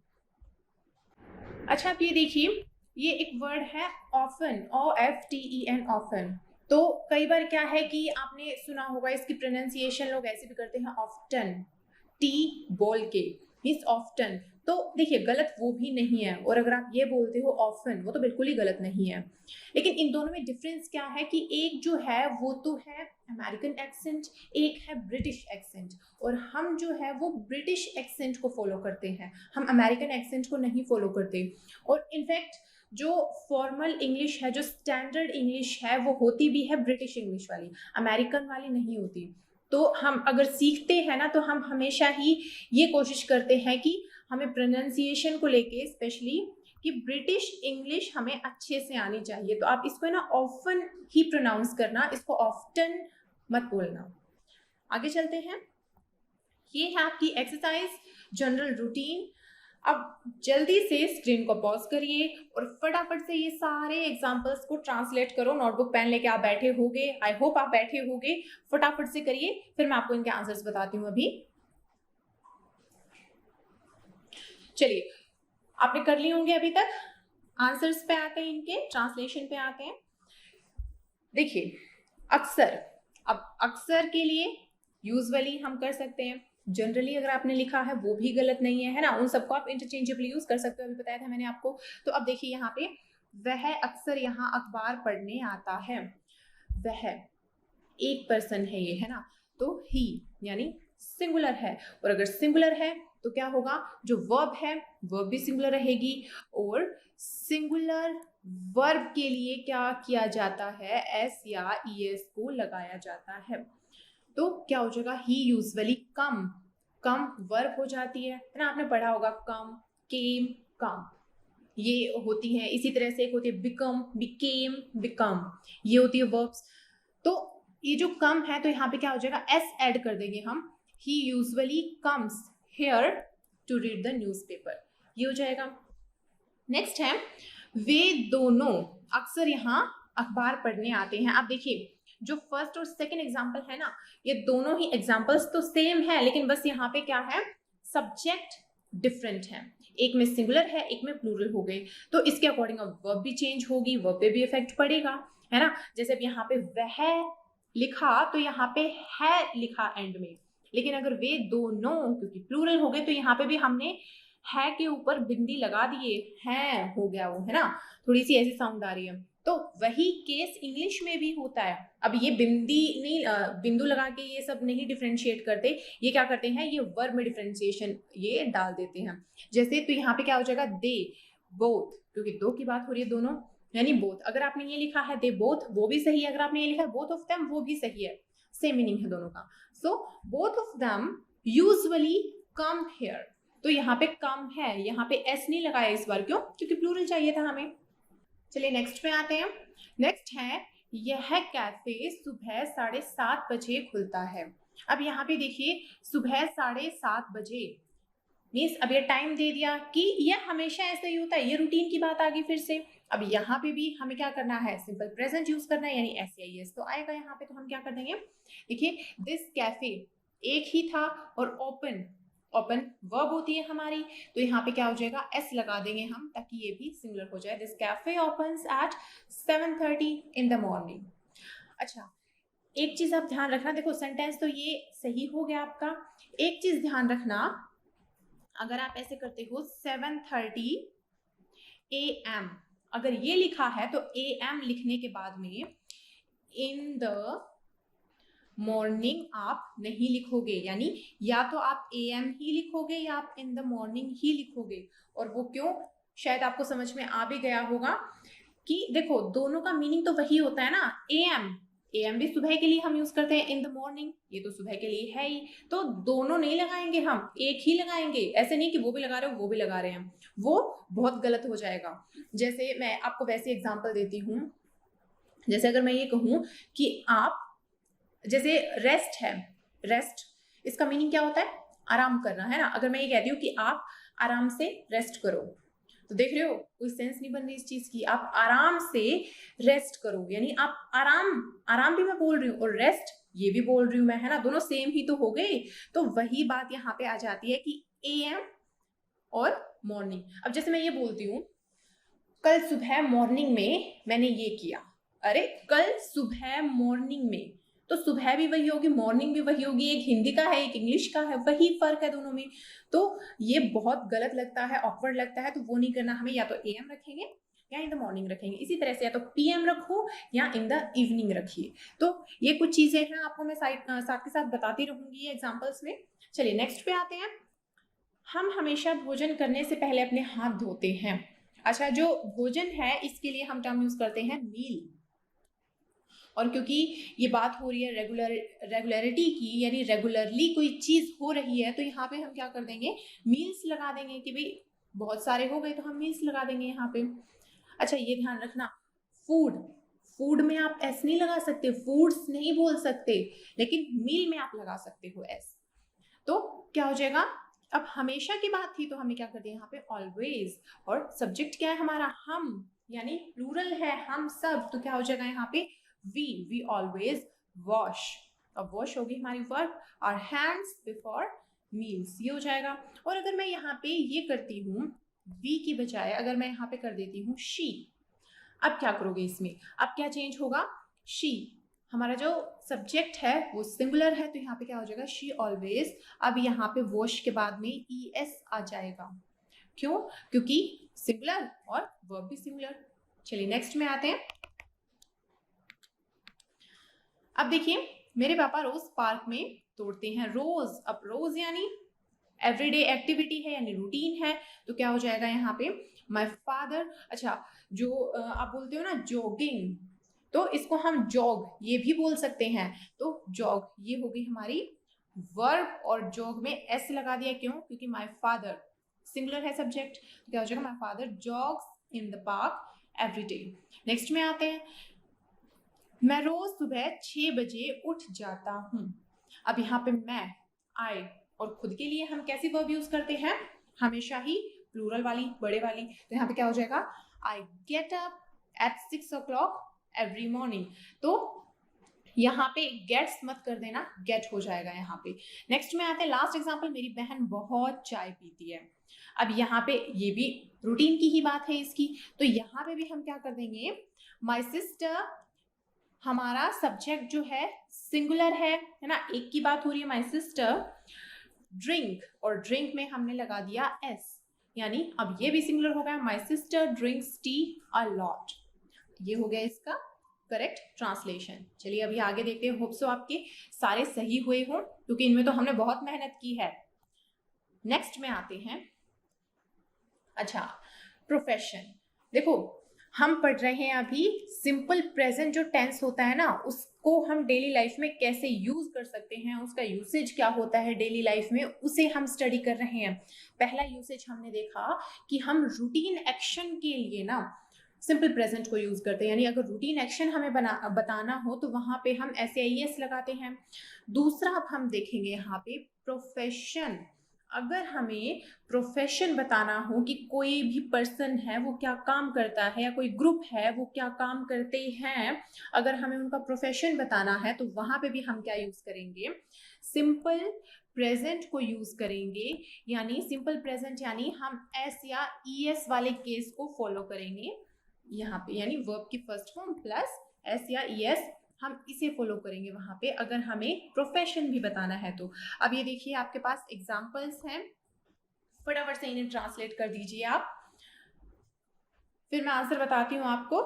अच्छा आप ये देखिए, ये एक वर्ड है ऑफन, OFTEN, ऑफन। तो कई बार क्या है कि आपने सुना होगा इसकी प्रोनाउंसिएशन लोग ऐसे भी करते हैं, ऑफ्टन, टी बोल के, मीन्स ऑफ्टन। तो देखिए गलत वो भी नहीं है, और अगर आप ये बोलते हो ऑफन, वो तो बिल्कुल ही गलत नहीं है। लेकिन इन दोनों में डिफरेंस क्या है कि एक जो है वो तो है अमेरिकन एक्सेंट, एक है ब्रिटिश एक्सेंट, और हम जो है वो ब्रिटिश एक्सेंट को फॉलो करते हैं, हम अमेरिकन एक्सेंट को नहीं फॉलो करते। और इनफैक्ट जो फॉर्मल इंग्लिश है, जो स्टैंडर्ड इंग्लिश है, वो होती भी है ब्रिटिश इंग्लिश वाली, अमेरिकन वाली नहीं होती। तो हम अगर सीखते हैं ना, तो हम हमेशा ही ये कोशिश करते हैं कि हमें प्रोनाउंसिएशन को लेके स्पेशली कि ब्रिटिश इंग्लिश हमें अच्छे से आनी चाहिए। तो आप इसको ना ऑफन ही प्रोनाउंस करना, इसको ऑफ्टन मत बोलना। आगे चलते हैं, ये है आपकी एक्सरसाइज जनरल रूटीन। अब जल्दी से स्क्रीन को पॉज करिए और फटाफट से ये सारे एग्जांपल्स को ट्रांसलेट करो। नोटबुक पेन लेके आप बैठे होंगे, आई होप आप बैठे होंगे, फटाफट से करिए, फिर मैं आपको इनके आंसर्स बताती हूँ अभी। चलिए आपने कर लिए होंगे अभी तक, आंसर्स पे आते हैं, इनके ट्रांसलेशन पे आते हैं। देखिए अक्सर, अब अक्सर के लिए यूजुअली हम कर सकते हैं, जनरली अगर आपने लिखा है वो भी गलत नहीं है ना, उन सबको आप इंटरचेंजेबली यूज कर सकते हो, अभी बताया था मैंने आपको। तो अब देखिए यहाँ पे, वह अक्सर यहाँ अखबार पढ़ने आता है, वह एक पर्सन है ये, है ना, तो ही यानी सिंगुलर है, और अगर सिंगुलर है तो क्या होगा, जो वर्ब है वर्ब भी सिंगुलर रहेगी, और सिंगुलर वर्ब के लिए क्या किया जाता है, एस या ईएस को लगाया जाता है। तो क्या हो जाएगा, ही यूजुअली कम, कम वर्ब हो जाती है ना, आपने पढ़ा होगा कम, केम, कम, ये होती है। इसी तरह से एक होती है बिकम, बिकेम, बिकम, ये होती है वर्ब्स। तो ये जो कम है, तो यहाँ पे क्या हो जाएगा, एस ऐड कर देंगे हम, he usually comes here to read the newspaper, ये हो जाएगा। नेक्स्ट है, वे दोनों अक्सर यहाँ अखबार पढ़ने आते हैं। आप देखिए जो फर्स्ट और सेकंड एग्जाम्पल है ना, ये दोनों ही एग्जाम्पल्स तो सेम है, लेकिन बस यहाँ पे क्या है, सब्जेक्ट डिफरेंट है, एक में सिंगुलर है, एक में प्लूरल हो गए, तो इसके अकॉर्डिंग अब वर्ब भी चेंज होगी, वर्ब पे भी इफेक्ट पड़ेगा, है ना। जैसे अब यहाँ पे वह लिखा तो यहाँ पे है लिखा एंड में, लेकिन अगर वे दोनों क्योंकि प्लूरल हो गए तो यहाँ पे भी हमने है के ऊपर बिंदी लगा दिए, है हो गया वो, है ना, थोड़ी सी ऐसी साउंड आ रही है। तो वही केस इंग्लिश में भी होता है। अब ये बिंदी नहीं, बिंदु लगा के ये सब नहीं डिफ्रेंशिएट करते, ये क्या करते हैं, ये वर्ब में डिफ्रेंशिएशन ये डाल देते हैं। जैसे तो यहाँ पे क्या हो जाएगा, दे बोथ, क्योंकि दो की बात हो रही है, दोनों यानी बोथ। अगर आपने ये लिखा है दे बोथ, वो भी सही है, अगर आपने ये लिखा है बोथ ऑफ देम, वो भी सही है, सेम मीनिंग है दोनों का। So both of them usually come here, तो यहाँ पे कम है, यहाँ पे एस नहीं लगाया इस बार, क्यों, क्योंकि प्लूरल चाहिए था हमें। चलिए नेक्स्ट पे आते हैं। नेक्स्ट है, यह कैफे सुबह 7:30 बजे खुलता है। अब यहाँ पे देखिए सुबह 7:30 बजे मीन्स अब ये टाइम दे दिया कि यह हमेशा ऐसा ही होता है, ये रूटीन की बात आ गई फिर से। अब यहाँ पे भी हमें क्या करना है, सिंपल प्रेजेंट यूज करना है, यानी SAIS तो आएगा यहाँ पे, तो हम क्या कर देंगे, देखिए दिस कैफे एक ही था, और ओपन ओपन वर्ब होती है हमारी, तो यहाँ पे क्या हो जाएगा, एस लगा देंगे हम, ताकि ये भी सिमिलर हो जाए। This cafe opens eight 7:30 in the morning. अच्छा, एक चीज आप ध्यान रखना, देखो सेंटेंस तो ये सही हो गया आपका, एक चीज ध्यान रखना, अगर आप ऐसे करते हो 7:30 AM, अगर ये लिखा है तो AM लिखने के बाद में इन द मॉर्निंग आप नहीं लिखोगे, यानी या तो आप AM ही लिखोगे या आप इन द मॉर्निंग ही लिखोगे। और वो क्यों, शायद आपको समझ में आ भी गया होगा कि देखो दोनों का मीनिंग तो वही होता है ना, AM भी सुबह के लिए हम यूज करते हैं, इन द मॉर्निंग ये तो सुबह के लिए है ही, तो दोनों नहीं लगाएंगे हम, एक ही लगाएंगे। ऐसे नहीं कि वो भी लगा रहे हो वो भी लगा रहे हैं, वो बहुत गलत हो जाएगा। जैसे मैं आपको वैसे एग्जांपल देती हूँ, जैसे अगर मैं ये कहूँ कि आप, जैसे रेस्ट है, रेस्ट इसका मीनिंग क्या होता है, आराम करना, है ना। अगर मैं ये कहती हूँ कि आप आराम से रेस्ट करो, तो देख रहे हो कोई सेंस नहीं बन रही इस चीज की, आप आराम से रेस्ट करो, यानी आप आराम भी मैं बोल रही हूँ और रेस्ट ये भी बोल रही हूँ मैं, है ना, दोनों सेम ही तो हो गए। तो वही बात यहाँ पे आ जाती है कि AM और मॉर्निंग। अब जैसे मैं ये बोलती हूँ कल सुबह मॉर्निंग में मैंने ये किया, अरे कल सुबह मॉर्निंग में, तो सुबह भी वही होगी, मॉर्निंग भी वही होगी, एक हिंदी का है एक इंग्लिश का है, वही फर्क है दोनों में। तो ये बहुत गलत लगता है, ऑकवर्ड लगता है, तो वो नहीं करना हमें, या तो AM रखेंगे या इन द मॉर्निंग रखेंगे। इसी तरह से या तो PM रखो या इन द इवनिंग रखिए। तो ये कुछ चीजें हैं, आपको मैं साथ के साथ बताती रहूंगी ये एग्जाम्पल्स में। चलिए नेक्स्ट पे आते हैं। हम हमेशा भोजन करने से पहले अपने हाथ धोते हैं। अच्छा, जो भोजन है इसके लिए हम टर्म यूज करते हैं मील, और क्योंकि ये बात हो रही है रेगुलरिटी की, यानी रेगुलरली कोई चीज हो रही है, तो यहाँ पे हम क्या कर देंगे, मील्स लगा देंगे, कि भाई बहुत सारे हो गए तो हम मील्स लगा देंगे यहाँ पे। अच्छा ये ध्यान रखना, फूड में आप एस नहीं लगा सकते, फूड्स नहीं बोल सकते, लेकिन मील में आप लगा सकते हो एस। तो क्या हो जाएगा, अब हमेशा की बात थी तो हमें क्या कर दिया यहाँ पे ऑलवेज, और सब्जेक्ट क्या है हमारा, हम, यानी प्लूरल है हम सब, तो क्या हो जाएगा यहाँ पे वी ऑलवेज वॉश। अब वॉश होगी हमारी वर्ब, और हैंड्स बिफोर मील्स, ये हो जाएगा। और अगर मैं यहाँ पे ये करती हूँ वी की बजाय, अगर मैं यहाँ पे कर देती हूँ शी, अब क्या करोगे इसमें, अब क्या चेंज होगा, शी, हमारा जो सब्जेक्ट है वो सिंगुलर है, तो यहाँ पे क्या हो जाएगा, शी ऑलवेज। अब यहाँ पे वॉश के बाद में ES आ जाएगा, क्यों, क्योंकि सिंगुलर और वर्ब भी सिंगुलर। चलिए नेक्स्ट में आते हैं। अब देखिए मेरे पापा रोज पार्क में दौड़ते हैं, रोज, अब रोज यानी एवरीडे एक्टिविटी है, यानी रूटीन है, तो क्या हो जाएगा यहाँ पे माय फादर। अच्छा, जो आप बोलते हो ना जॉगिंग, तो इसको हम जॉग ये भी बोल सकते हैं, तो जॉग ये होगी हमारी वर्ब, और जॉग में एस लगा दिया, क्यों, क्योंकि माय फादर सिंगुलर है सब्जेक्ट, तो क्या हो जाएगा my father जॉग्स in the park every day. Next में आते हैं, मैं रोज सुबह 6 बजे उठ जाता हूँ। अब यहाँ पे मैं, आई, और खुद के लिए हम कैसी वर्ब यूज करते हैं, हमेशा ही प्लूरल वाली, बड़े वाली, तो यहाँ पे क्या हो जाएगा, I get up at 6 o'clock every morning. तो यहाँ पे गेट्स मत कर देना, गेट हो जाएगा यहाँ पे। नेक्स्ट में आते हैं लास्ट एग्जाम्पल, मेरी बहन बहुत चाय पीती है। अब यहाँ पे ये भी रूटीन की ही बात है इसकी, तो यहाँ पे भी हम क्या कर देंगे, माई सिस्टर, हमारा सब्जेक्ट जो है सिंगुलर है ना, एक की बात हो रही है, माई सिस्टर ड्रिंक, और ड्रिंक में हमने लगा दिया एस, यानी अब ये भी सिंगुलर हो गया, my sister drinks T a lot. ये हो गया इसका करेक्ट ट्रांसलेशन। चलिए अभी आगे देखते हैं, होप सो आपके सारे सही हुए हों, क्योंकि इनमें तो हमने बहुत मेहनत की है। नेक्स्ट में आते हैं, अच्छा प्रोफेशन। देखो हम पढ़ रहे हैं अभी सिंपल प्रेजेंट जो टेंस होता है ना, उसको हम डेली लाइफ में कैसे यूज कर सकते हैं, उसका यूसेज क्या होता है डेली लाइफ में, उसे हम स्टडी कर रहे हैं। पहला यूसेज हमने देखा कि हम रूटीन एक्शन के लिए ना सिंपल प्रेजेंट को यूज करते हैं, यानी अगर रूटीन एक्शन हमें बताना हो तो वहां पे हम SAES लगाते हैं। दूसरा अब हम देखेंगे यहाँ पे प्रोफेशन, अगर हमें प्रोफेशन बताना हो कि कोई भी पर्सन है वो क्या काम करता है, या कोई ग्रुप है वो क्या काम करते हैं, अगर हमें उनका प्रोफेशन बताना है तो वहां पे भी हम क्या यूज करेंगे, सिंपल प्रेजेंट को यूज करेंगे। यानी सिंपल प्रेजेंट यानी हम एस या ES वाले केस को फॉलो करेंगे यहाँ पे, यानी वर्ब की फर्स्ट फॉर्म प्लस एस या ES, हम इसे फॉलो करेंगे वहां पे अगर हमें प्रोफेशन भी बताना है तो। अब ये देखिए आपके पास एग्जांपल्स हैं, फटाफट से इन्हें ट्रांसलेट कर दीजिए आप, फिर मैं आंसर बताती हूँ आपको।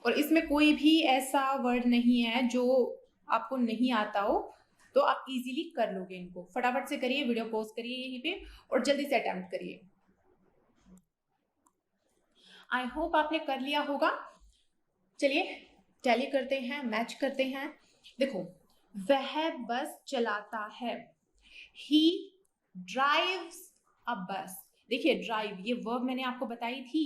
और इसमें कोई भी ऐसा वर्ड नहीं है जो आपको नहीं आता हो, तो आप इजीली कर लोगे इनको। फटाफट से करिए, वीडियो पॉज करिए यहीं पे और जल्दी से अटेम्प्ट करिए। आई होप आपने कर लिया होगा। चलिए टैली करते हैं, मैच करते हैं। देखो वह बस चलाता है, ही ड्राइव्स अ बस। देखिए ड्राइव ये वर्ब मैंने आपको बताई थी,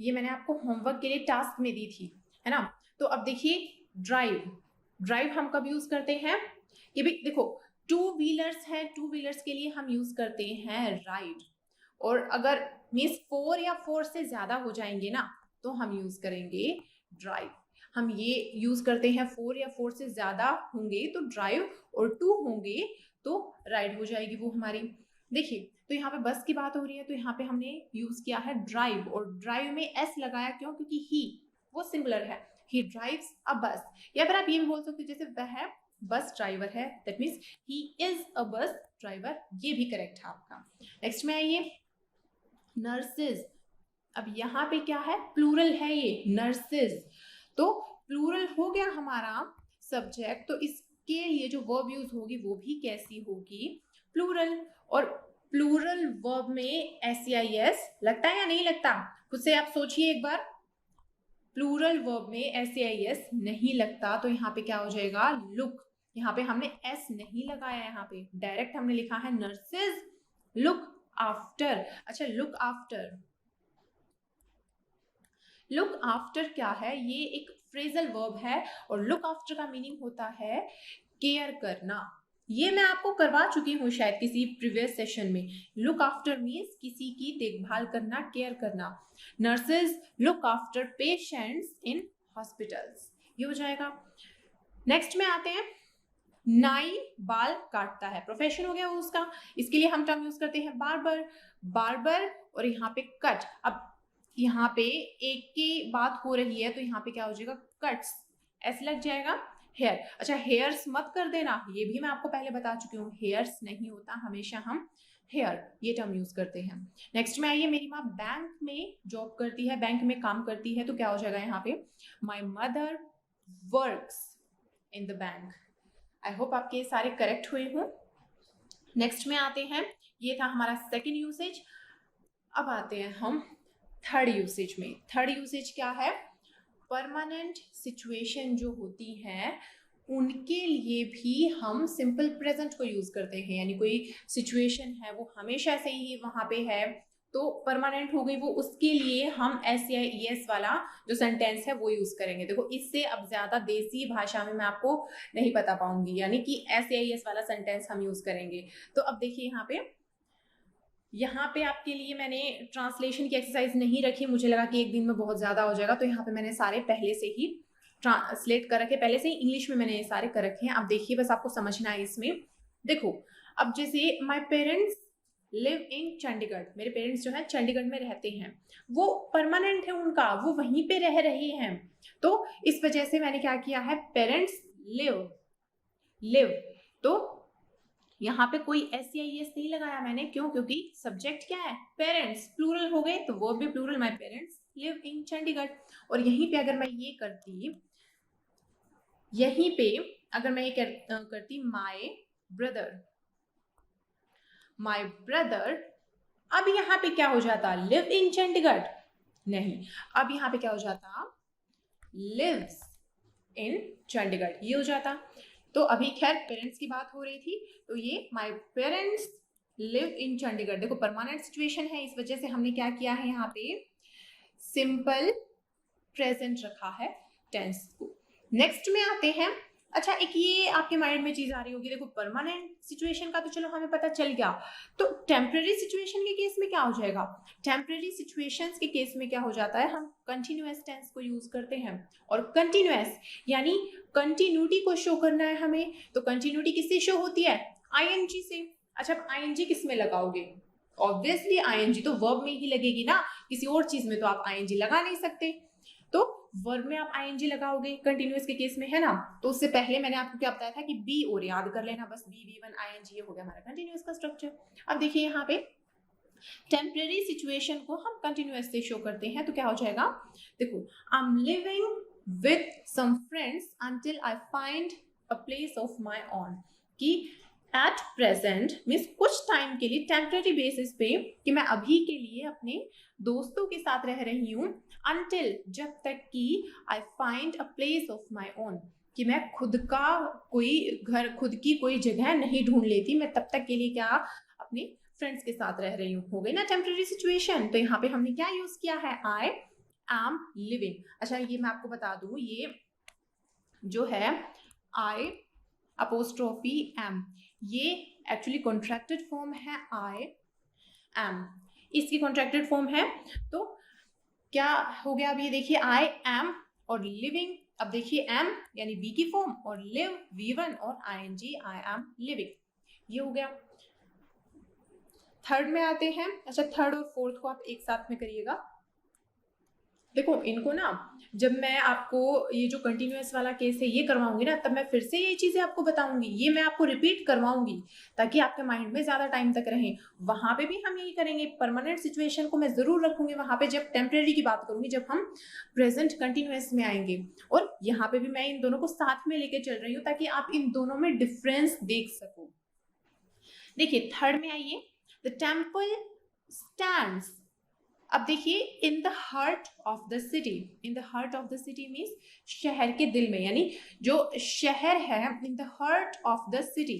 ये मैंने आपको होमवर्क के लिए टास्क में दी थी, है ना। तो अब देखिए ड्राइव, ड्राइव हम कब यूज करते हैं, ये भी देखो टू व्हीलर्स है, टू व्हीलर्स के लिए हम यूज करते हैं राइड, और अगर मीन्स 4 या 4 से ज्यादा हो जाएंगे ना तो हम यूज करेंगे ड्राइव। हम ये यूज करते हैं 4 या 4 से ज्यादा होंगे तो ड्राइव, और 2 होंगे तो राइड हो जाएगी वो हमारी। देखिए तो यहाँ पे बस की बात हो रही है तो यहाँ पे हमने यूज किया है ड्राइव, और ड्राइव में एस लगाया क्यों, क्योंकि ही वो सिंगुलर है, ही ड्राइव्स अ बस। या फिर आप ये भी बोल सकते हो जैसे वह बस ड्राइवर है, that means he is a bus driver, ये भी करेक्ट है आपका। नेक्स्ट में आइए नर्सेज। अब यहाँ पे क्या है, प्लूरल है ये नर्सेज, तो प्लूरल हो गया हमारा सब्जेक्ट, तो इसके लिए जो वर्ब यूज होगी वो भी कैसी होगी, प्लूरल। और प्लूरल वर्ब में SAIS लगता है या नहीं लगता, खुद से आप सोचिए एक बार। प्लूरल वर्ब में SAIS नहीं लगता, तो यहाँ पे क्या हो जाएगा, लुक। यहाँ पे हमने S नहीं लगाया, यहाँ पे डायरेक्ट हमने लिखा है नर्सेज लुक आफ्टर। अच्छा लुक आफ्टर, लुक आफ्टर क्या है, ये एक फ्रेजल वर्ब है, और लुक आफ्टर का मीनिंग होता है केयर करना। ये मैं आपको करवा चुकी हूँ शायद किसी प्रीवियस सेशन में। लुक आफ्टर मीन्स किसी की देखभाल करना, केयर करना। Nurses look after patients in hospitals, ये हो जाएगा। नेक्स्ट में आते हैं, नाई बाल काटता है, प्रोफेशन हो गया वो उसका, इसके लिए हम टर्म यूज करते हैं बार्बर, बार्बर, और यहाँ पे कट। अब यहाँ पे एक की बात हो रही है तो यहाँ पे क्या हो जाएगा, कट्स, ऐसे लग जाएगा। हेयर, अच्छा हेयर्स मत कर देना, ये भी मैं आपको पहले बता चुकी हूँ, हेयर्स नहीं होता, हमेशा हम हेयर ये टर्म यूज करते हैं। नेक्स्ट में आइए, मेरी माँ बैंक में जॉब करती है, बैंक में काम करती है, तो क्या हो जाएगा यहाँ पे, my mother works in the bank. I hope आपके सारे करेक्ट हुए हों। नेक्स्ट में आते हैं, ये था हमारा सेकेंड यूसेज। अब आते हैं हम थर्ड यूसेज में। थर्ड यूसेज क्या है, परमानेंट सिचुएशन जो होती हैं उनके लिए भी हम सिंपल प्रेजेंट को यूज करते हैं, यानी कोई सिचुएशन है वो हमेशा से ही वहां पे है तो परमानेंट हो गई वो, उसके लिए हम एस या ES वाला जो सेंटेंस है वो यूज करेंगे। देखो इससे अब ज्यादा देसी भाषा में मैं आपको नहीं बता पाऊंगी, यानी कि एस या ES वाला सेंटेंस हम यूज करेंगे। तो अब देखिए यहाँ पे आपके लिए मैंने ट्रांसलेशन की एक्सरसाइज नहीं रखी, मुझे लगा कि एक दिन में बहुत ज्यादा हो जाएगा, तो यहाँ पे मैंने सारे पहले से ही ट्रांसलेट कर रखे, पहले से ही इंग्लिश में मैंने ये सारे कर रखे हैं। अब देखिए बस आपको समझना है इसमें। देखो अब जैसे my parents live in Chandigarh, मेरे पेरेंट्स जो है चंडीगढ़ में रहते हैं, वो परमानेंट है उनका, वो वहीं पे रह रहे हैं। तो इस वजह से मैंने क्या किया है, पेरेंट्स लिव, लिव, तो यहाँ पे कोई SEIS नहीं लगाया मैंने, क्यों? क्योंकि सब्जेक्ट क्या है, पेरेंट्स, प्लूरल हो गए तो वर्ब भी plural, my parents live in Chandigarh. और यहीं पे अगर मैं ये करती, यहीं पे अगर मैं ये करती माय ब्रदर, माय ब्रदर, अब यहाँ पे क्या हो जाता, लिव इन चंडीगढ़? नहीं, अब यहाँ पे क्या हो जाता, लिव्स इन चंडीगढ़, ये हो जाता। तो अभी खैर पेरेंट्स की बात हो रही थी, तो ये my parents live in Chandigarh, देखो परमानेंट सिचुएशन है, इस वजह से हमने क्या किया है, यहाँ पे सिंपल प्रेजेंट रखा है टेंस को। नेक्स्ट में आते हैं। अच्छा, एक ये आपके माइंड में चीज आ रही होगी, देखो परमानेंट सिचुएशन का तो चलो हमें पता चल गया, तो टेम्पररी सिचुएशन के केस में क्या हो जाएगा? टेम्पररी सिचुएशंस के केस में क्या हो जाता है, हम कंटिन्यूअस टेंस को यूज करते हैं। और कंटिन्यूअस यानी कंटिन्यूटी को शो करना है हमें, तो कंटिन्यूटी किससे शो होती है, ING से। अच्छा, अब ING किस में लगाओगे? ऑब्वियसली ING तो वर्ब में ही लगेगी ना, किसी और चीज में तो आप ING लगा नहीं सकते। तो वर्ब में आप ING लगाओगे कंटिन्यूअस के केस में, है ना। तो उससे पहले मैंने आपको क्या बताया था कि बी और याद कर लेना, बस बी V1 ING, ये हो गया हमारा कंटिन्यूअस का स्ट्रक्चर। अब देखिए यहाँ पे टेम्पररी सिचुएशन को हम कंटिन्यूअस से शो करते हैं, तो क्या हो जाएगा, देखो I am living with some friends until I find a place of my own, कि एट प्रेजेंट मीन्स कुछ टाइम के लिए, टेम्पररी बेसिस पे, कि मैं अभी के लिए अपने दोस्तों के साथ रह रही हूँ, अंटिल जब तक कि आई find a place of my own, कि मैं खुद का कोई घर, खुद की कोई जगह नहीं ढूंढ लेती, मैं तब तक के लिए क्या, अपने फ्रेंड्स के साथ रह रही हूँ। हो गई ना टेम्पररी सिचुएशन। तो यहाँ पे हमने क्या यूज किया है, आई एम लिविंग। अच्छा, ये मैं आपको बता दूं, ये जो है आई अपोस्ट्रोफी एम, ये एक्चुअली कॉन्ट्रैक्टेड फॉर्म है आई एम, इसकी कॉन्ट्रैक्टेड फॉर्म है। तो क्या हो गया, अब ये देखिए आई एम और लिविंग, अब देखिए एम यानी बी की फॉर्म और लिव V1 और ING, आई एम लिविंग, ये हो गया। थर्ड में आते हैं। अच्छा, थर्ड और फोर्थ को आप एक साथ में करिएगा। देखो इनको ना, जब मैं आपको ये जो कंटिन्यूअस वाला केस है ये करवाऊंगी ना, तब मैं फिर से ये चीजें आपको बताऊंगी, ये मैं आपको रिपीट करवाऊंगी ताकि आपके माइंड में ज्यादा टाइम तक रहे। वहां पे भी हम यही करेंगे, परमानेंट सिचुएशन को मैं जरूर रखूंगी वहां पे, जब टेम्परेरी की बात करूंगी, जब हम प्रेजेंट कंटिन्यूअस में आएंगे। और यहाँ पे भी मैं इन दोनों को साथ में लेके चल रही हूँ ताकि आप इन दोनों में डिफरेंस देख सको। देखिए थर्ड में आइए, द टेम्पल स्टैंड्स, अब देखिए in the heart of the city, in the heart of the city means शहर के दिल में, यानी जो शहर है, in the heart of the city,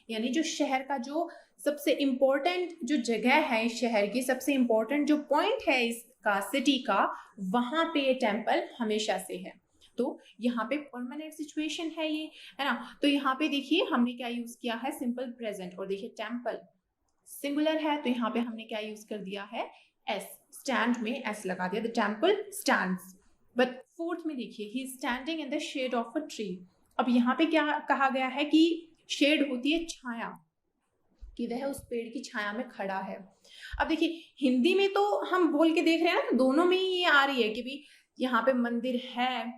यानी जो शहर का जो सबसे इम्पोर्टेंट जो जगह है इस शहर की, सबसे इम्पोर्टेंट जो पॉइंट है इसका, सिटी का, वहां पे ये टेम्पल हमेशा से है। तो यहाँ पे परमानेंट सिचुएशन है ये, है ना। तो यहाँ पे देखिए हमने क्या यूज किया है, सिंपल प्रेजेंट, और देखिए टेम्पल सिंगुलर है तो यहाँ पे हमने क्या यूज कर दिया है, एस, स्टैंड में एस लगा दिया, the temple stands. But fourth में देखिए, he is standing in the shade of a tree, अब यहाँ पे क्या कहा गया है कि शेड होती है छाया, कि वह उस पेड़ की छाया में खड़ा है। अब देखिए हिंदी में तो हम बोल के देख रहे हैं ना, तो दोनों में ही ये आ रही है कि भी यहाँ पे मंदिर है,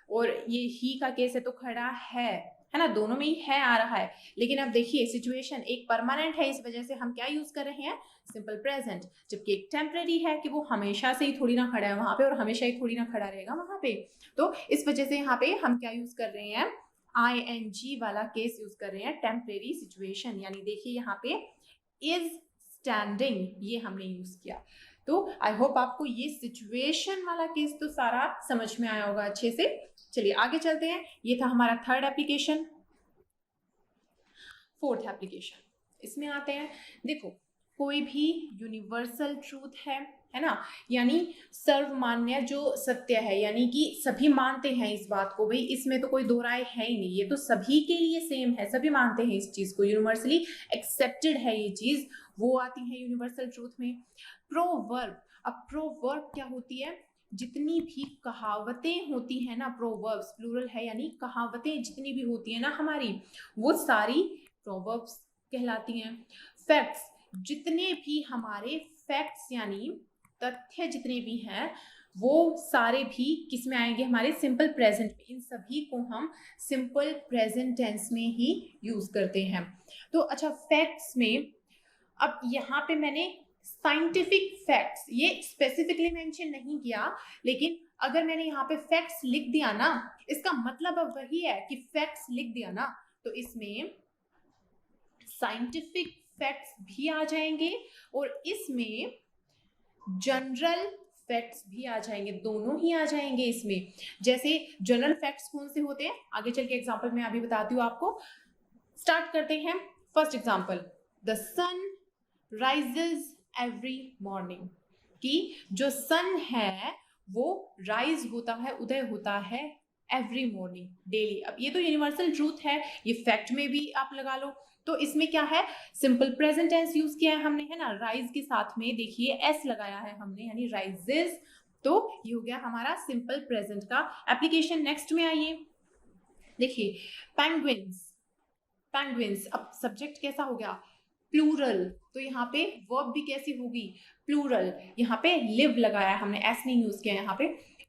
और ये ही का केस है तो खड़ा है ना, दोनों में ही है आ रहा है। लेकिन अब देखिए सिचुएशन एक परमानेंट है, इस वजह से हम क्या यूज कर रहे हैं, सिंपल प्रेजेंट, जबकि एक टेम्पररी है कि वो हमेशा से ही थोड़ी ना खड़ा है वहां पे, और हमेशा ही थोड़ी ना खड़ा रहेगा वहां पे। तो इस वजह से यहाँ पे हम क्या यूज कर रहे हैं, ING वाला केस यूज कर रहे हैं, टेम्परेरी सिचुएशन, यानी देखिए यहाँ पे इज स्टैंडिंग, ये हमने यूज किया। तो आई होप आपको ये सिचुएशन वाला केस तो सारा समझ में आया होगा अच्छे से। चलिए आगे चलते हैं, ये था हमारा थर्ड एप्लीकेशन। फोर्थ एप्लीकेशन, इसमें आते हैं। देखो कोई भी यूनिवर्सल ट्रूथ है ना, यानी सर्वमान्य जो सत्य है, यानी कि सभी मानते हैं इस बात को, भाई इसमें तो कोई दो राय है ही नहीं, ये तो सभी के लिए सेम है, सभी मानते हैं इस चीज को, यूनिवर्सली एक्सेप्टेड है ये चीज, वो आती है यूनिवर्सल ट्रूथ में। प्रोवर्ब, अब प्रोवर्ब क्या होती है, जितनी भी कहावतें होती हैं ना, प्रोवर्ब्स प्लूरल है यानी कहावतें जितनी भी होती हैं ना हमारी, वो सारी प्रोवर्ब्स कहलाती हैं। फैक्ट्स, जितने भी हमारे फैक्ट्स यानी तथ्य जितने भी हैं वो सारे भी किस में आएंगे, हमारे सिंपल प्रेजेंट में। इन सभी को हम सिंपल प्रेजेंट टेंस में ही यूज करते हैं। तो अच्छा, फैक्ट्स में अब यहाँ पे मैंने साइंटिफिक फैक्ट्स ये स्पेसिफिकली मेंशन नहीं किया, लेकिन अगर मैंने यहाँ पे फैक्ट्स लिख दिया ना, इसका मतलब अब वही है कि फैक्ट्स लिख दिया ना, तो इसमें साइंटिफिक फैक्ट्स भी आ जाएंगे और इसमें जनरल फैक्ट्स भी आ जाएंगे, दोनों ही आ जाएंगे इसमें। जैसे जनरल फैक्ट्स कौन से होते हैं, आगे चल के एग्जाम्पल मैं अभी बताती हूँ आपको। स्टार्ट करते हैं। First example, the sun rises every morning, कि जो सन है वो राइज होता है, उदय होता है एवरी मॉर्निंग, डेली। अब ये तो यूनिवर्सल ट्रूथ है, ये फैक्ट में भी आप लगा लो। तो इसमें क्या है, सिंपल प्रेजेंट टेंस यूज किया है हमने, है ना। राइज के साथ में देखिए एस लगाया है हमने, यानी राइजेस। तो ये हो गया हमारा सिंपल प्रेजेंट का एप्लीकेशन। नेक्स्ट में आइए, देखिए पेंगुइन्स। पेंगुइन्स, अब सब्जेक्ट कैसा हो गया, प्लूरल। तो यहाँ पे वर्ब भी कैसी होगी, प्लूरल। यहाँ पे लिव लगाया हमने, एस नहीं यूज किया यहाँ पे।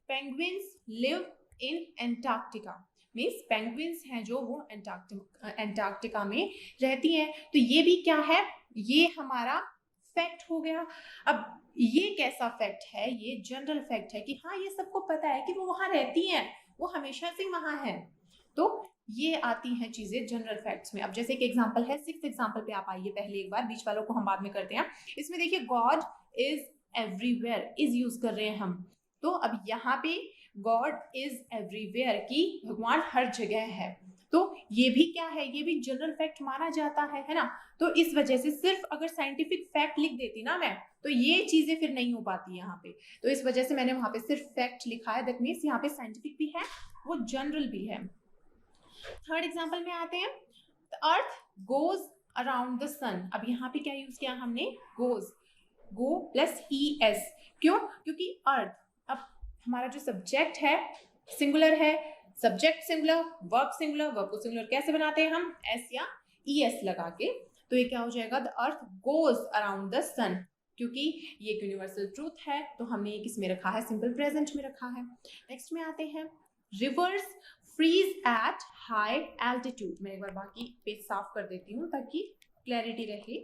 Penguins live in Antarctica, means penguins हैं जो वो एंटार्क्टिका में रहती हैं। तो ये भी क्या है, ये हमारा फैक्ट हो गया। अब ये कैसा फैक्ट है, ये जनरल फैक्ट है कि हाँ ये सबको पता है कि वो वहां रहती हैं, वो हमेशा से वहां है। तो ये आती हैं चीजें जनरल फैक्ट्स में। अब जैसे कि एग्जांपल है, सिक्स्थ एग्जांपल पे आप आइए, पहले एक बार, बीच वालों को हम बाद में करते हैं। इसमें देखिए God is everywhere, is use कर रहे हैं हम। तो अब यहाँ पे गॉड इज एवरीवेयर की भगवान हर जगह है, तो ये भी क्या है, ये भी जनरल फैक्ट माना जाता है ना। तो इस वजह से सिर्फ अगर साइंटिफिक फैक्ट लिख देती ना मैं, तो ये चीजें फिर नहीं हो पाती यहाँ पे। तो इस वजह से मैंने वहां पे सिर्फ फैक्ट लिखा है, दैट मीन्स यहाँ पे साइंटिफिक भी है, वो जनरल भी है। थर्ड एग्जाम्पल में आते हैं, the earth goes around the sun. अब यहाँ पे क्या यूज किया हमने, goes, go plus E S. क्यों, क्योंकि अर्थ, अब हमारा जो सब्जेक्ट है सिंगुलर है, subject singular, verb singular, verb को सिंगुलर कैसे बनाते हैं हम, एस या ई एस लगा के। तो ये क्या हो जाएगा, the earth goes around the sun, क्योंकि ये एक यूनिवर्सल ट्रूथ है, तो हमने ये किस में रखा है, सिंपल प्रेजेंट में रखा है। नेक्स्ट में आते हैं, rivers freeze at high altitude. मैं एक बार बाकी पेज साफ कर देती हूँ ताकि क्लैरिटी रहे।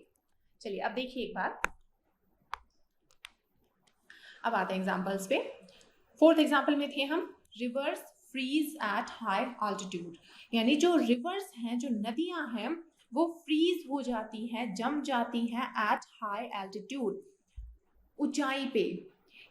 चलिए अब देखिए एक बार, अब आते हैं एग्जांपल्स पे। फोर्थ एग्जांपल में थे हम, rivers freeze at high altitude, यानी जो रिवर्स हैं, जो नदियां हैं, वो फ्रीज हो जाती हैं, जम जाती हैं एट हाई एल्टीट्यूड, ऊंचाई पे।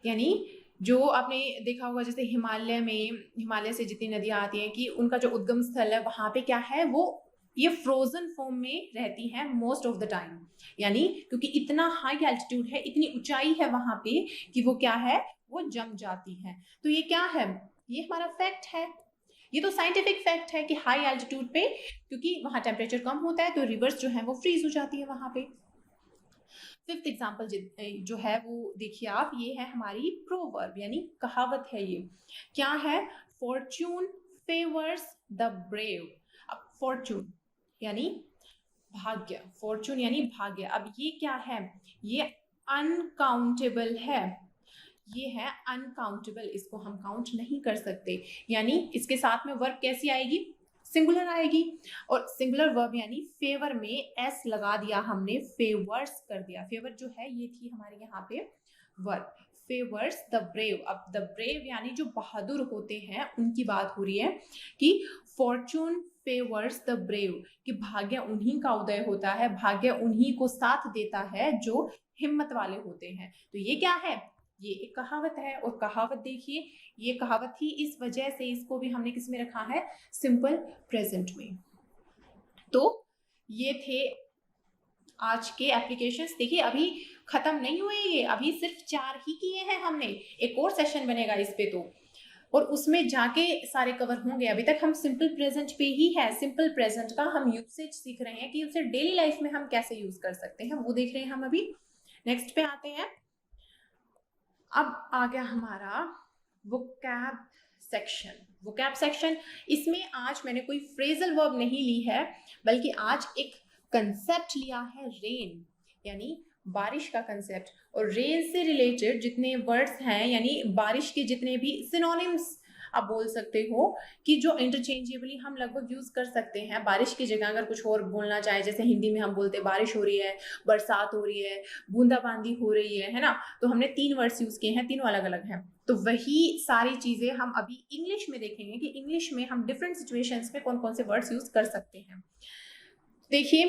यानी जो आपने देखा होगा जैसे हिमालय में, हिमालय से जितनी नदियां आती हैं कि उनका जो उद्गम स्थल है वहां पे क्या है, वो ये फ्रोजन फॉर्म में रहती हैं मोस्ट ऑफ द टाइम, यानी क्योंकि इतना हाई एल्टीट्यूड है, इतनी ऊंचाई है वहां पे कि वो क्या है, वो जम जाती है। तो ये क्या है, ये हमारा फैक्ट है, ये तो साइंटिफिक फैक्ट है कि हाई एल्टीट्यूड पे क्योंकि वहां टेम्परेचर कम होता है तो रिवर्स जो है वो फ्रीज हो जाती है वहां पे। फिफ्थ एग्जाम्पल जो है वो देखिए आप, ये है हमारी प्रोवर्ब यानी कहावत है। ये क्या है, फॉर्च्यून फेवर्स द ब्रेव। अब फॉर्च्यून यानी भाग्य, फॉर्च्यून यानी भाग्य। अब ये क्या है, ये अनकाउंटेबल है, ये है अनकाउंटेबल, इसको हम काउंट नहीं कर सकते। यानी इसके साथ में वर्ब कैसी आएगी, सिंगुलर आएगी, और सिंगुलर वर्ब यानी फेवर में एस लगा दिया हमने, फेवर्स कर दिया। फेवर जो है ये थी हमारे यहाँ पे वर्ब, फेवर्स द ब्रेव। अब द ब्रेव यानी जो बहादुर होते हैं उनकी बात हो रही है कि फॉर्चून फेवर्स द ब्रेव, कि भाग्य उन्हीं का उदय होता है, भाग्य उन्हीं को साथ देता है जो हिम्मत वाले होते हैं। तो ये क्या है, ये एक कहावत है, और कहावत देखिए ये कहावत थी, इस वजह से इसको भी हमने किस में रखा है, सिंपल प्रेजेंट में। तो ये थे आज के एप्लीकेशंस। देखिए अभी खत्म नहीं हुए ये, अभी सिर्फ 4 ही किए हैं हमने, एक और सेशन बनेगा इस पे तो, और उसमें जाके सारे कवर होंगे। अभी तक हम सिंपल प्रेजेंट पे ही है, सिंपल प्रेजेंट का हम यूसेज सीख रहे हैं कि उसे डेली लाइफ में हम कैसे यूज कर सकते हैं, वो देख रहे हैं हम अभी। नेक्स्ट पे आते हैं, अब आ गया हमारा वोकैब सेक्शन। वोकैब सेक्शन, इसमें आज मैंने कोई फ्रेजल वर्ब नहीं ली है, बल्कि आज एक कंसेप्ट लिया है, रेन, यानी बारिश का कंसेप्ट। और रेन से रिलेटेड जितने वर्ड्स हैं, यानी बारिश के जितने भी सिनोनिम्स आप बोल सकते हो, कि जो इंटरचेंजेबली हम लगभग यूज कर सकते हैं बारिश की जगह अगर कुछ और बोलना चाहे। जैसे हिंदी में हम बोलते हैं बारिश हो रही है, बरसात हो रही है, बूंदाबांदी हो रही है ना। तो हमने 3 वर्ड्स यूज किए हैं, तीनों अलग अलग हैं। तो वही सारी चीजें हम अभी इंग्लिश में देखेंगे कि इंग्लिश में हम डिफरेंट सिचुएशंस में कौन कौन से वर्ड्स यूज कर सकते हैं। देखिए,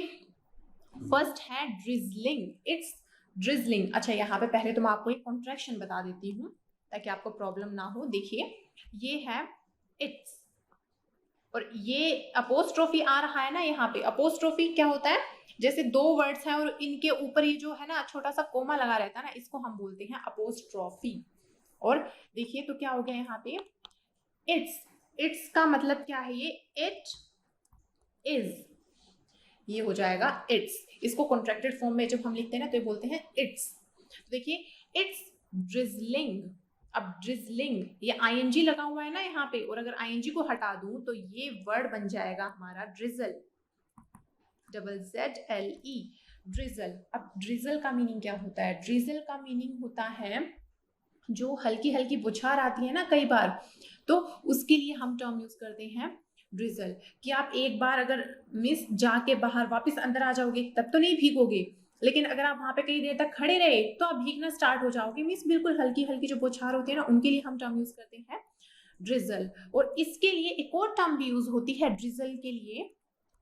फर्स्ट है ड्रिजलिंग। It's drizzling. अच्छा, यहाँ पे पहले तो मैं आपको एक कॉन्ट्रैक्शन बता देती हूँ ताकि आपको प्रॉब्लम ना हो। देखिए, ये है इट्स, और ये अपोस्ट्रोफी आ रहा है ना। यहाँ पे अपोस्ट्रोफी क्या होता है, जैसे 2 वर्ड्स हैं और इनके ऊपर ये जो है ना छोटा सा कोमा लगा रहता है ना, इसको हम बोलते हैं अपोस्ट्रोफी। और देखिए तो क्या हो गया यहाँ पे, इट्स। इट्स का मतलब क्या है, ये इट इज, ये हो जाएगा इट्स। इसको कॉन्ट्रैक्टेड फॉर्म में जब हम लिखते हैं ना तो ये बोलते हैं इट्स। देखिए, इट्स ड्रिजलिंग। अब ड्रिजलिंग, ये आईएनजी लगा हुआ है ना यहाँ पे, और अगर आईएनजी को हटा दूं तो ये वर्ड बन जाएगा हमारा ड्रिजल, ZZLE, ड्रिजल। अब ड्रिजल का मीनिंग क्या होता है, ड्रिजल का मीनिंग होता है जो हल्की हल्की बुछार आती है ना कई बार, तो उसके लिए हम टर्म यूज करते हैं ड्रिजल। कि आप एक बार अगर मिस जाके बाहर वापस अंदर आ जाओगे तब तो नहीं भीगोगे, लेकिन अगर आप वहां पे कई देर तक खड़े रहे तो आप भीगना स्टार्ट हो जाओगे। मीन्स बिल्कुल हल्की हल्की जो बौछार होती है ना, उनके लिए हम टर्म यूज करते हैं ड्रिजल। और इसके लिए एक और टर्म भी यूज होती है ड्रिजल के लिए,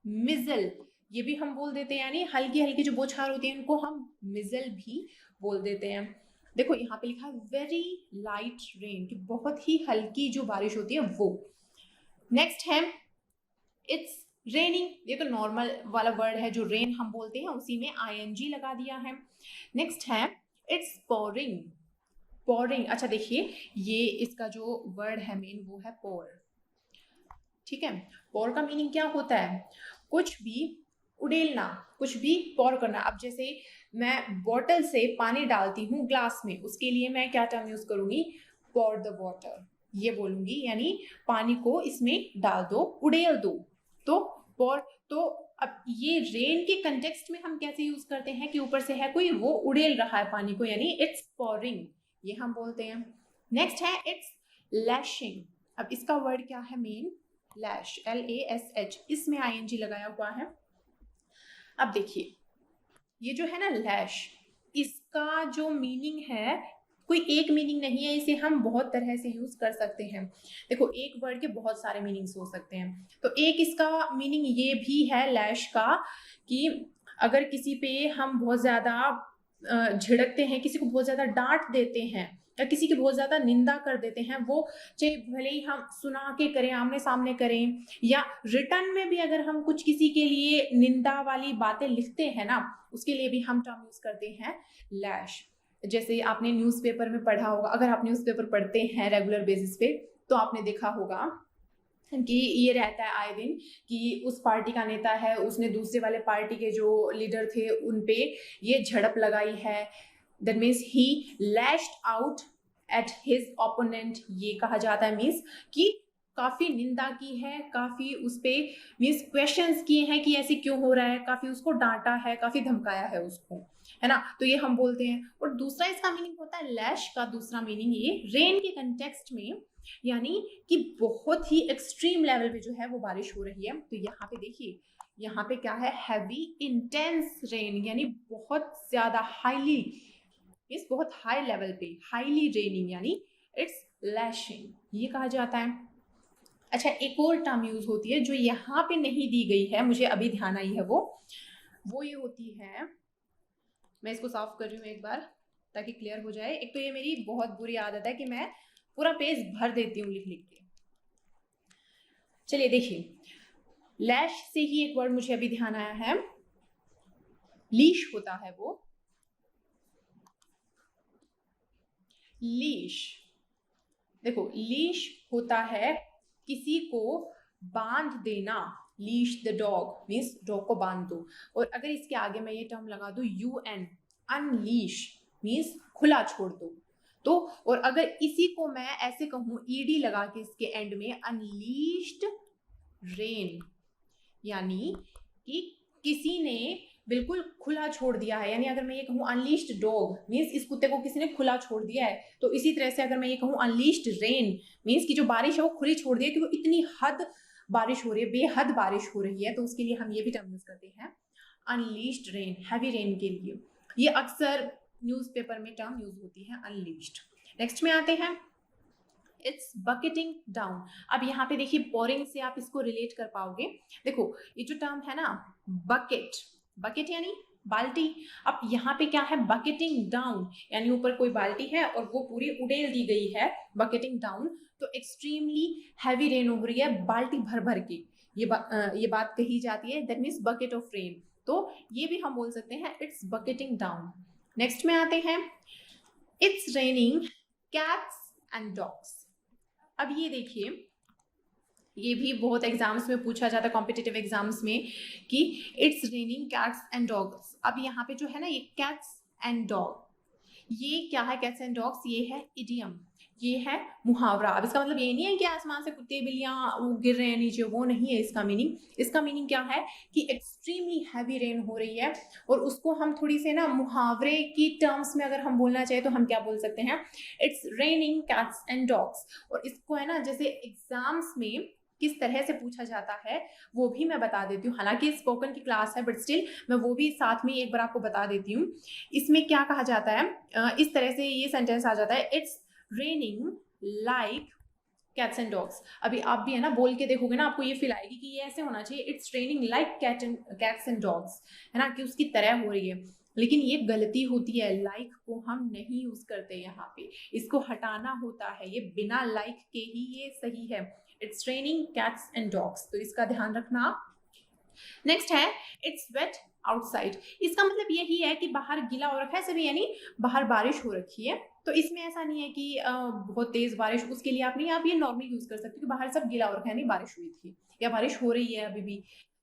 मिजल। ये भी हम बोल देते हैं, यानी हल्की हल्की जो बौछार होती है उनको हम मिजल भी बोल देते हैं। देखो यहाँ पे लिखा है वेरी लाइट रेन, कि बहुत ही हल्की जो बारिश होती है वो। नेक्स्ट है इट्स रेनिंग। ये तो नॉर्मल वाला वर्ड है, जो रेन हम बोलते हैं उसी में आईएनजी लगा दिया है। नेक्स्ट है इट्स पोरिंग। पोरिंग, अच्छा देखिए, ये इसका जो वर्ड है मेन वो है पोर। ठीक है, पोर का मीनिंग क्या होता है, कुछ भी उड़ेलना, कुछ भी पोर करना। अब जैसे मैं बॉटल से पानी डालती हूँ ग्लास में, उसके लिए मैं क्या टर्म यूज करूंगी, पोर द वाटर, ये बोलूंगी। यानी पानी को इसमें डाल दो, उड़ेल दो। तो पोर, तो अब ये रेन के कंटेक्स्ट में हम कैसे यूज करते हैं कि ऊपर से है कोई, वो उड़ेल रहा है पानी को, यानी इट्स पोरिंग, ये हम बोलते हैं। नेक्स्ट है इट्स लैशिंग। अब इसका वर्ड क्या है मेन, लैश, LASH, इसमें आईएनजी लगाया हुआ है। अब देखिए, ये जो है ना लैश, इसका जो मीनिंग है कोई एक मीनिंग नहीं है, इसे हम बहुत तरह से यूज कर सकते हैं। देखो, एक वर्ड के बहुत सारे मीनिंग्स हो सकते हैं। तो एक इसका मीनिंग ये भी है लैश का, कि अगर किसी पे हम बहुत ज्यादा झिड़कते हैं, किसी को बहुत ज्यादा डांट देते हैं, या किसी की बहुत ज्यादा निंदा कर देते हैं, वो चाहे भले ही हम सुना के करें, आमने सामने करें, या रिटर्न में भी अगर हम कुछ किसी के लिए निंदा वाली बातें लिखते हैं ना, उसके लिए भी हम टर्म यूज करते हैं लैश। जैसे आपने न्यूज़पेपर में पढ़ा होगा, अगर आप न्यूज़पेपर पढ़ते हैं रेगुलर बेसिस पे, तो आपने देखा होगा कि ये रहता है आए दिन कि उस पार्टी का नेता है, उसने दूसरे वाले पार्टी के जो लीडर थे उन पे ये झड़प लगाई है। That means he lashed out at his opponent, ये कहा जाता है। मीन्स कि काफी निंदा की है, काफी उस पे मीन्स क्वेश्चंस किए हैं कि ऐसे क्यों हो रहा है, काफी उसको डांटा है, काफी धमकाया है उसको, है ना। तो ये हम बोलते हैं। और दूसरा इसका मीनिंग होता है लैश का दूसरा मीनिंग, ये रेन के कंटेक्स्ट में, यानी कि बहुत ही एक्सट्रीम लेवल पे जो है वो बारिश हो रही है। तो यहाँ पे देखिए, यहाँ पे क्या है, हैवी इंटेंस रेन, यानी बहुत ज्यादा हाईली, इस बहुत हाई लेवल पे हाईली रेनिंग, यानी इट्स लैशिंग, ये कहा जाता है। अच्छा, एक और टर्म यूज होती है जो यहाँ पे नहीं दी गई है, मुझे अभी ध्यान आई है, वो ये होती है, मैं इसको साफ कर रही हूँ एक बार ताकि क्लियर हो जाए। एक तो ये मेरी बहुत बुरी आदत है कि मैं पूरा पेज भर देती हूँ लिख लिख के। चलिए देखिए, लैश से ही एक वर्ड मुझे अभी ध्यान आया है, लीश होता है वो, लीश। देखो, लीश होता है किसी को बांध देना, leash the dog means dog को बांध दो। और अगर इसके आगे मैं ये टर्म लगा दूं UN, अनलीश मीन्स खुला छोड़ दो। तो और अगर इसी को मैं ऐसे कहूं ईडी लगा के इसके एंड में, अनलीश्ड रेन, यानी कि किसी ने बिल्कुल खुला छोड़ दिया है। यानी अगर मैं ये कहूँ अनलीश्ड डॉग मीन्स इस कुत्ते को किसी ने खुला छोड़ दिया है। तो इसी तरह से अगर मैं ये कहूँ अनलीश्ड रेन मीन्स की जो बारिश है वो खुली छोड़ दी है, कि वो इतनी हद बारिश हो रही है, बेहद बारिश हो रही है। तो उसके लिए हम ये भी टर्म यूज करते हैं अनलीश्ड रेन, हैवी रेन के लिए। ये अक्सर न्यूज़पेपर में टर्म यूज होती है अनलीश्ड। नेक्स्ट में आते हैं इट्स बकेटिंग डाउन। अब यहाँ पे देखिए पोरिंग से आप इसको रिलेट कर पाओगे। देखो ये जो टर्म है ना बकेट, बकेट यानी बाल्टी। अब यहाँ पे क्या है बकेटिंग डाउन, यानी ऊपर कोई बाल्टी है और वो पूरी उड़ेल दी गई है, बकेटिंग डाउन। तो एक्सट्रीमली हैवी रेन हो रही है, बाल्टी भर भर के ये बात कही जाती है, that means bucket of rain. तो ये भी हम बोल सकते हैं इट्स बकेटिंग डाउन। नेक्स्ट में आते हैं it's raining cats and dogs. अब ये देखिए ये भी बहुत एग्जाम्स में पूछा जाता है, कॉम्पिटिटिव एग्जाम्स में, कि it's raining cats and dogs. अब यहाँ पे जो है ना ये कैट्स एंड डॉग, ये क्या है कैट्स एंड डॉग्स, ये है इडियम, ये है मुहावरा। अब इसका मतलब ये नहीं है कि आसमान से कुत्ते बिल्लियां वो गिर रहे हैं नीचे, वो नहीं है इसका मीनिंग। इसका मीनिंग क्या है कि एक्सट्रीमली हैवी रेन हो रही है, और उसको हम थोड़ी से ना मुहावरे की टर्म्स में अगर हम बोलना चाहे तो हम क्या बोल सकते हैं, it's raining cats and dogs. और इसको है ना जैसे एग्जाम्स में किस तरह से पूछा जाता है वो भी मैं बता देती हूँ। हालांकि स्पोकन की क्लास है बट स्टिल मैं वो भी साथ में एक बार आपको बता देती हूँ। इसमें क्या कहा जाता है, इस तरह से ये सेंटेंस आ जाता है it's raining like cats and dogs. अभी आप भी है ना बोल के देखोगे ना आपको ये फील आएगी कि ये ऐसे होना चाहिए, it's raining like cats and dogs, है ना, कि उसकी तरह हो रही है। लेकिन ये गलती होती है, लाइक को हम नहीं यूज करते यहाँ पे, इसको हटाना होता है, ये बिना लाइक के ही ये सही है, it's raining cats and dogs. तो इसका ध्यान रखना। नेक्स्ट है इट्स वेट आउटसाइड। इसका मतलब यही है कि बाहर गीला हो रखा है सभी, यानी बाहर बारिश हो रखी है। तो इसमें ऐसा नहीं है कि बहुत तेज बारिश, उसके लिए आप नहीं, आप ये नॉर्मल यूज कर सकते हो कि बाहर सब गीला हो रखा है, नहीं बारिश हुई थी या बारिश हो रही है अभी भी।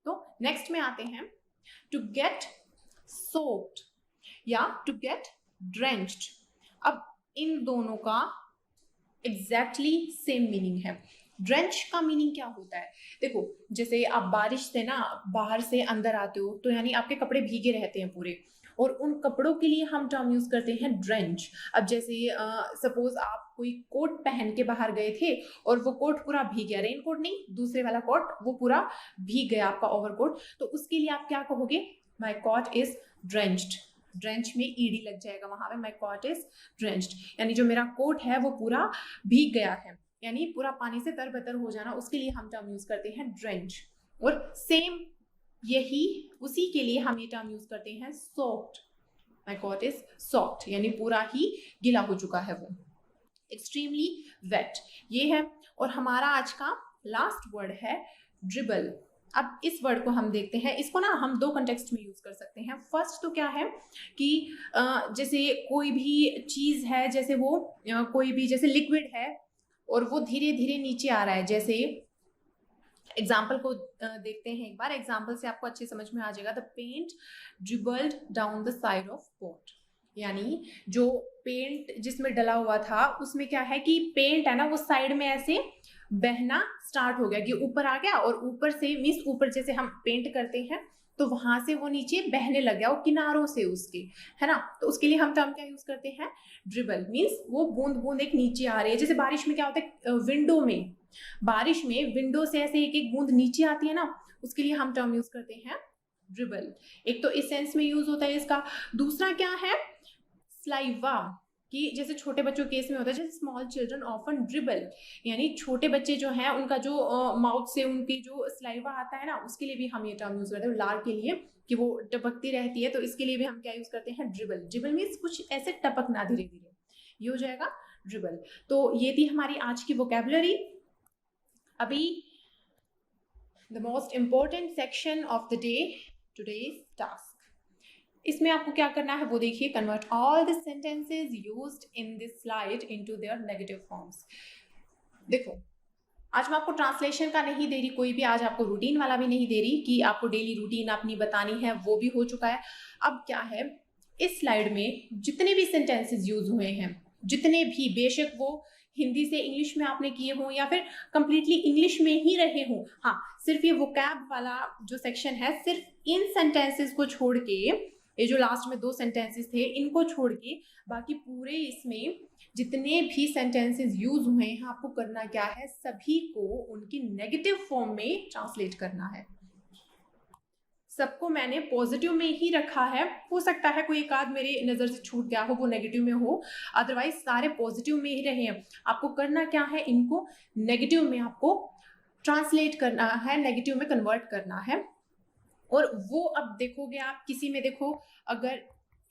तो नेक्स्ट में आते हैं टू गेट सोक्ड या टू गेट ड्रेंच्ड। अब इन दोनों का एग्जैक्टली सेम मीनिंग है। ड्रेंच का मीनिंग क्या होता है, देखो जैसे आप बारिश से ना बाहर से अंदर आते हो तो यानी आपके कपड़े भीगे रहते हैं पूरे, और उन कपड़ों के लिए हम टर्म यूज करते हैं ड्रेंच। अब जैसे सपोज आप कोई कोट पहन के बाहर गए थे और वो कोट पूरा भीग गया, रेन कोट नहीं दूसरे वाला कोट, वो पूरा भीग गया आपका ओवरकोट, तो उसके लिए आप क्या कहोगे, माई कोट इज ड्रेंच्ड। ड्रेंच में ईडी लग जाएगा वहां पे, माई कोट इज ड्रेंच्ड, यानी जो मेरा कोट है वो पूरा भीग गया है, यानी पूरा पानी से तरबतर हो जाना, उसके लिए हम टर्म यूज करते हैं ड्रेंच। और सेम यही उसी के लिए हम ये टर्म यूज करते हैं soaked, my coat is soaked, यानी पूरा ही गीला हो चुका है वो, एक्सट्रीमली वेट, ये है। और हमारा आज का लास्ट वर्ड है ड्रिबल। अब इस वर्ड को हम देखते हैं, इसको ना हम दो कंटेक्स्ट में यूज कर सकते हैं। फर्स्ट तो क्या है कि जैसे कोई भी चीज है, जैसे वो कोई भी जैसे लिक्विड है और वो धीरे धीरे नीचे आ रहा है, जैसे एग्जाम्पल को देखते हैं एक बार, एग्जाम्पल से आपको अच्छे समझ में आ जाएगा। The paint dribbled down the side of pot, यानी जो पेंट जिसमें डला हुआ था उसमें क्या है कि पेंट है ना वो साइड में ऐसे बहना स्टार्ट हो गया, कि ऊपर आ गया, और ऊपर से मीन्स ऊपर जैसे हम पेंट करते हैं तो वहां से वो नीचे बहने लग गया, वो किनारों से उसके, है ना। तो उसके लिए हम टर्म क्या यूज करते हैं, ड्रिबल, मीन्स वो बूंद बूंद एक नीचे आ रही है। जैसे बारिश में क्या होता है, विंडो में, बारिश में विंडो से ऐसे एक एक बूंद नीचे आती है ना, उसके लिए हम टर्म यूज करते हैं ड्रिबल। एक तो इस सेंस में यूज होता है इसका। दूसरा क्या है, स्लाइवा, कि जैसे छोटे बच्चों के केस में होता है, जैसे स्मॉल चिल्ड्रन ऑफन ड्रिबल, यानी छोटे बच्चे जो हैं उनका जो माउथ से उनकी जो स्लाइवा आता है ना, उसके लिए भी हम ये टर्म यूज करते हैं, लार के लिए, कि वो टपकती रहती है, तो इसके लिए भी हम क्या यूज करते हैं, ड्रिबल। ड्रिबल मीन्स कुछ ऐसे टपकना धीरे धीरे, ये हो जाएगा ड्रिबल। तो ये थी हमारी आज की वोकैबुलरी। अभी the most important section of the day, today's task. इसमें आपको क्या करना है वो देखिए, convert all the sentences used in this slide into their negative forms. देखो आज मैं आपको ट्रांसलेशन का नहीं दे रही कोई भी, आज आपको रूटीन वाला भी नहीं दे रही कि आपको डेली रूटीन अपनी बतानी है, वो भी हो चुका है। अब क्या है, इस स्लाइड में जितने भी सेंटेंसेस यूज हुए हैं जितने भी, बेशक वो हिंदी से इंग्लिश में आपने किए हों या फिर कंप्लीटली इंग्लिश में ही रहे हों, हाँ, सिर्फ ये वोकैब वाला जो सेक्शन है, सिर्फ इन सेंटेंसेस को छोड़ के, ये जो लास्ट में 2 सेंटेंसेस थे इनको छोड़ के बाकी पूरे इसमें जितने भी सेंटेंसेस यूज हुए हैं, आपको करना क्या है, सभी को उनकी नेगेटिव फॉर्म में ट्रांसलेट करना है। सबको मैंने पॉजिटिव में ही रखा है, हो सकता है कोई एक आध मेरी नज़र से छूट गया हो वो नेगेटिव में हो, अदरवाइज सारे पॉजिटिव में ही रहे हैं। आपको करना क्या है, इनको नेगेटिव में आपको ट्रांसलेट करना है, नेगेटिव में कन्वर्ट करना है। और वो अब देखोगे आप, किसी में देखो अगर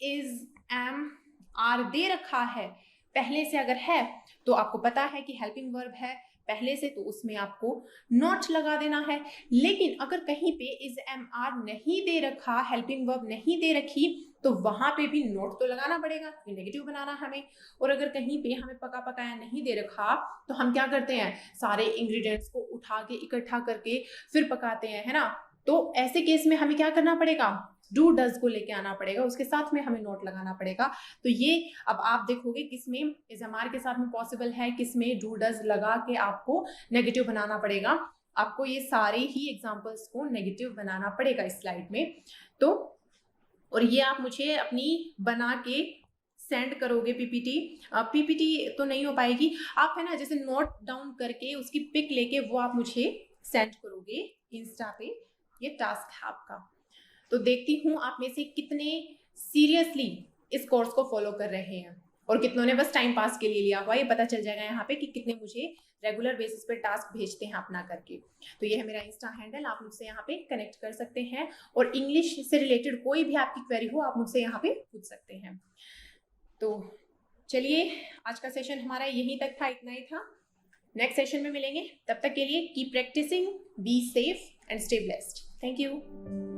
इज, एम, आर दे रखा है पहले से अगर है तो आपको पता है कि हेल्पिंग वर्ब है पहले से, तो उसमें आपको नॉट लगा देना है। लेकिन अगर कहीं पे इज, एम, आर नहीं दे रखा, हेल्पिंग वर्ब नहीं दे रखी, तो वहां पे भी नोट तो लगाना पड़ेगा, नेगेटिव बनाना हमें। और अगर कहीं पे हमें पका पकाया नहीं दे रखा तो हम क्या करते हैं, सारे इंग्रेडिएंट्स को उठा के इकट्ठा करके फिर पकाते हैं, है ना। तो ऐसे केस में हमें क्या करना पड़ेगा, डू डज को लेके आना पड़ेगा, उसके साथ में हमें नोट लगाना पड़ेगा। तो ये अब आप देखोगे किसमें इज, एम, आर के साथ में पॉसिबल है, किसमें डू डज लगा के आपको नेगेटिव बनाना पड़ेगा। आपको ये सारे ही एग्जांपल्स को नेगेटिव बनाना पड़ेगा इस स्लाइड में। तो और ये आप मुझे अपनी बना के सेंड करोगे पीपीटी। पीपीटी तो नहीं हो पाएगी, आप है ना जैसे नोट डाउन करके उसकी पिक लेके वो आप मुझे सेंड करोगे इंस्टा पे। ये टास्क है आपका। तो देखती हूँ आप में से कितने सीरियसली इस कोर्स को फॉलो कर रहे हैं और कितनों ने बस टाइम पास के लिए लिया हुआ। ये पता चल जाएगा यहाँ पे कि कितने मुझे रेगुलर बेसिस पे टास्क भेजते हैं अपना करके। तो ये है मेरा इंस्टा हैंडल, आप मुझसे यहाँ पे कनेक्ट कर सकते हैं और इंग्लिश से रिलेटेड कोई भी आपकी क्वेरी हो आप मुझसे यहाँ पे पूछ सकते हैं। तो चलिए आज का सेशन हमारा यहीं तक था, इतना ही था। नेक्स्ट सेशन में मिलेंगे, तब तक के लिए keep practising, be safe and stay blessed. Thank you.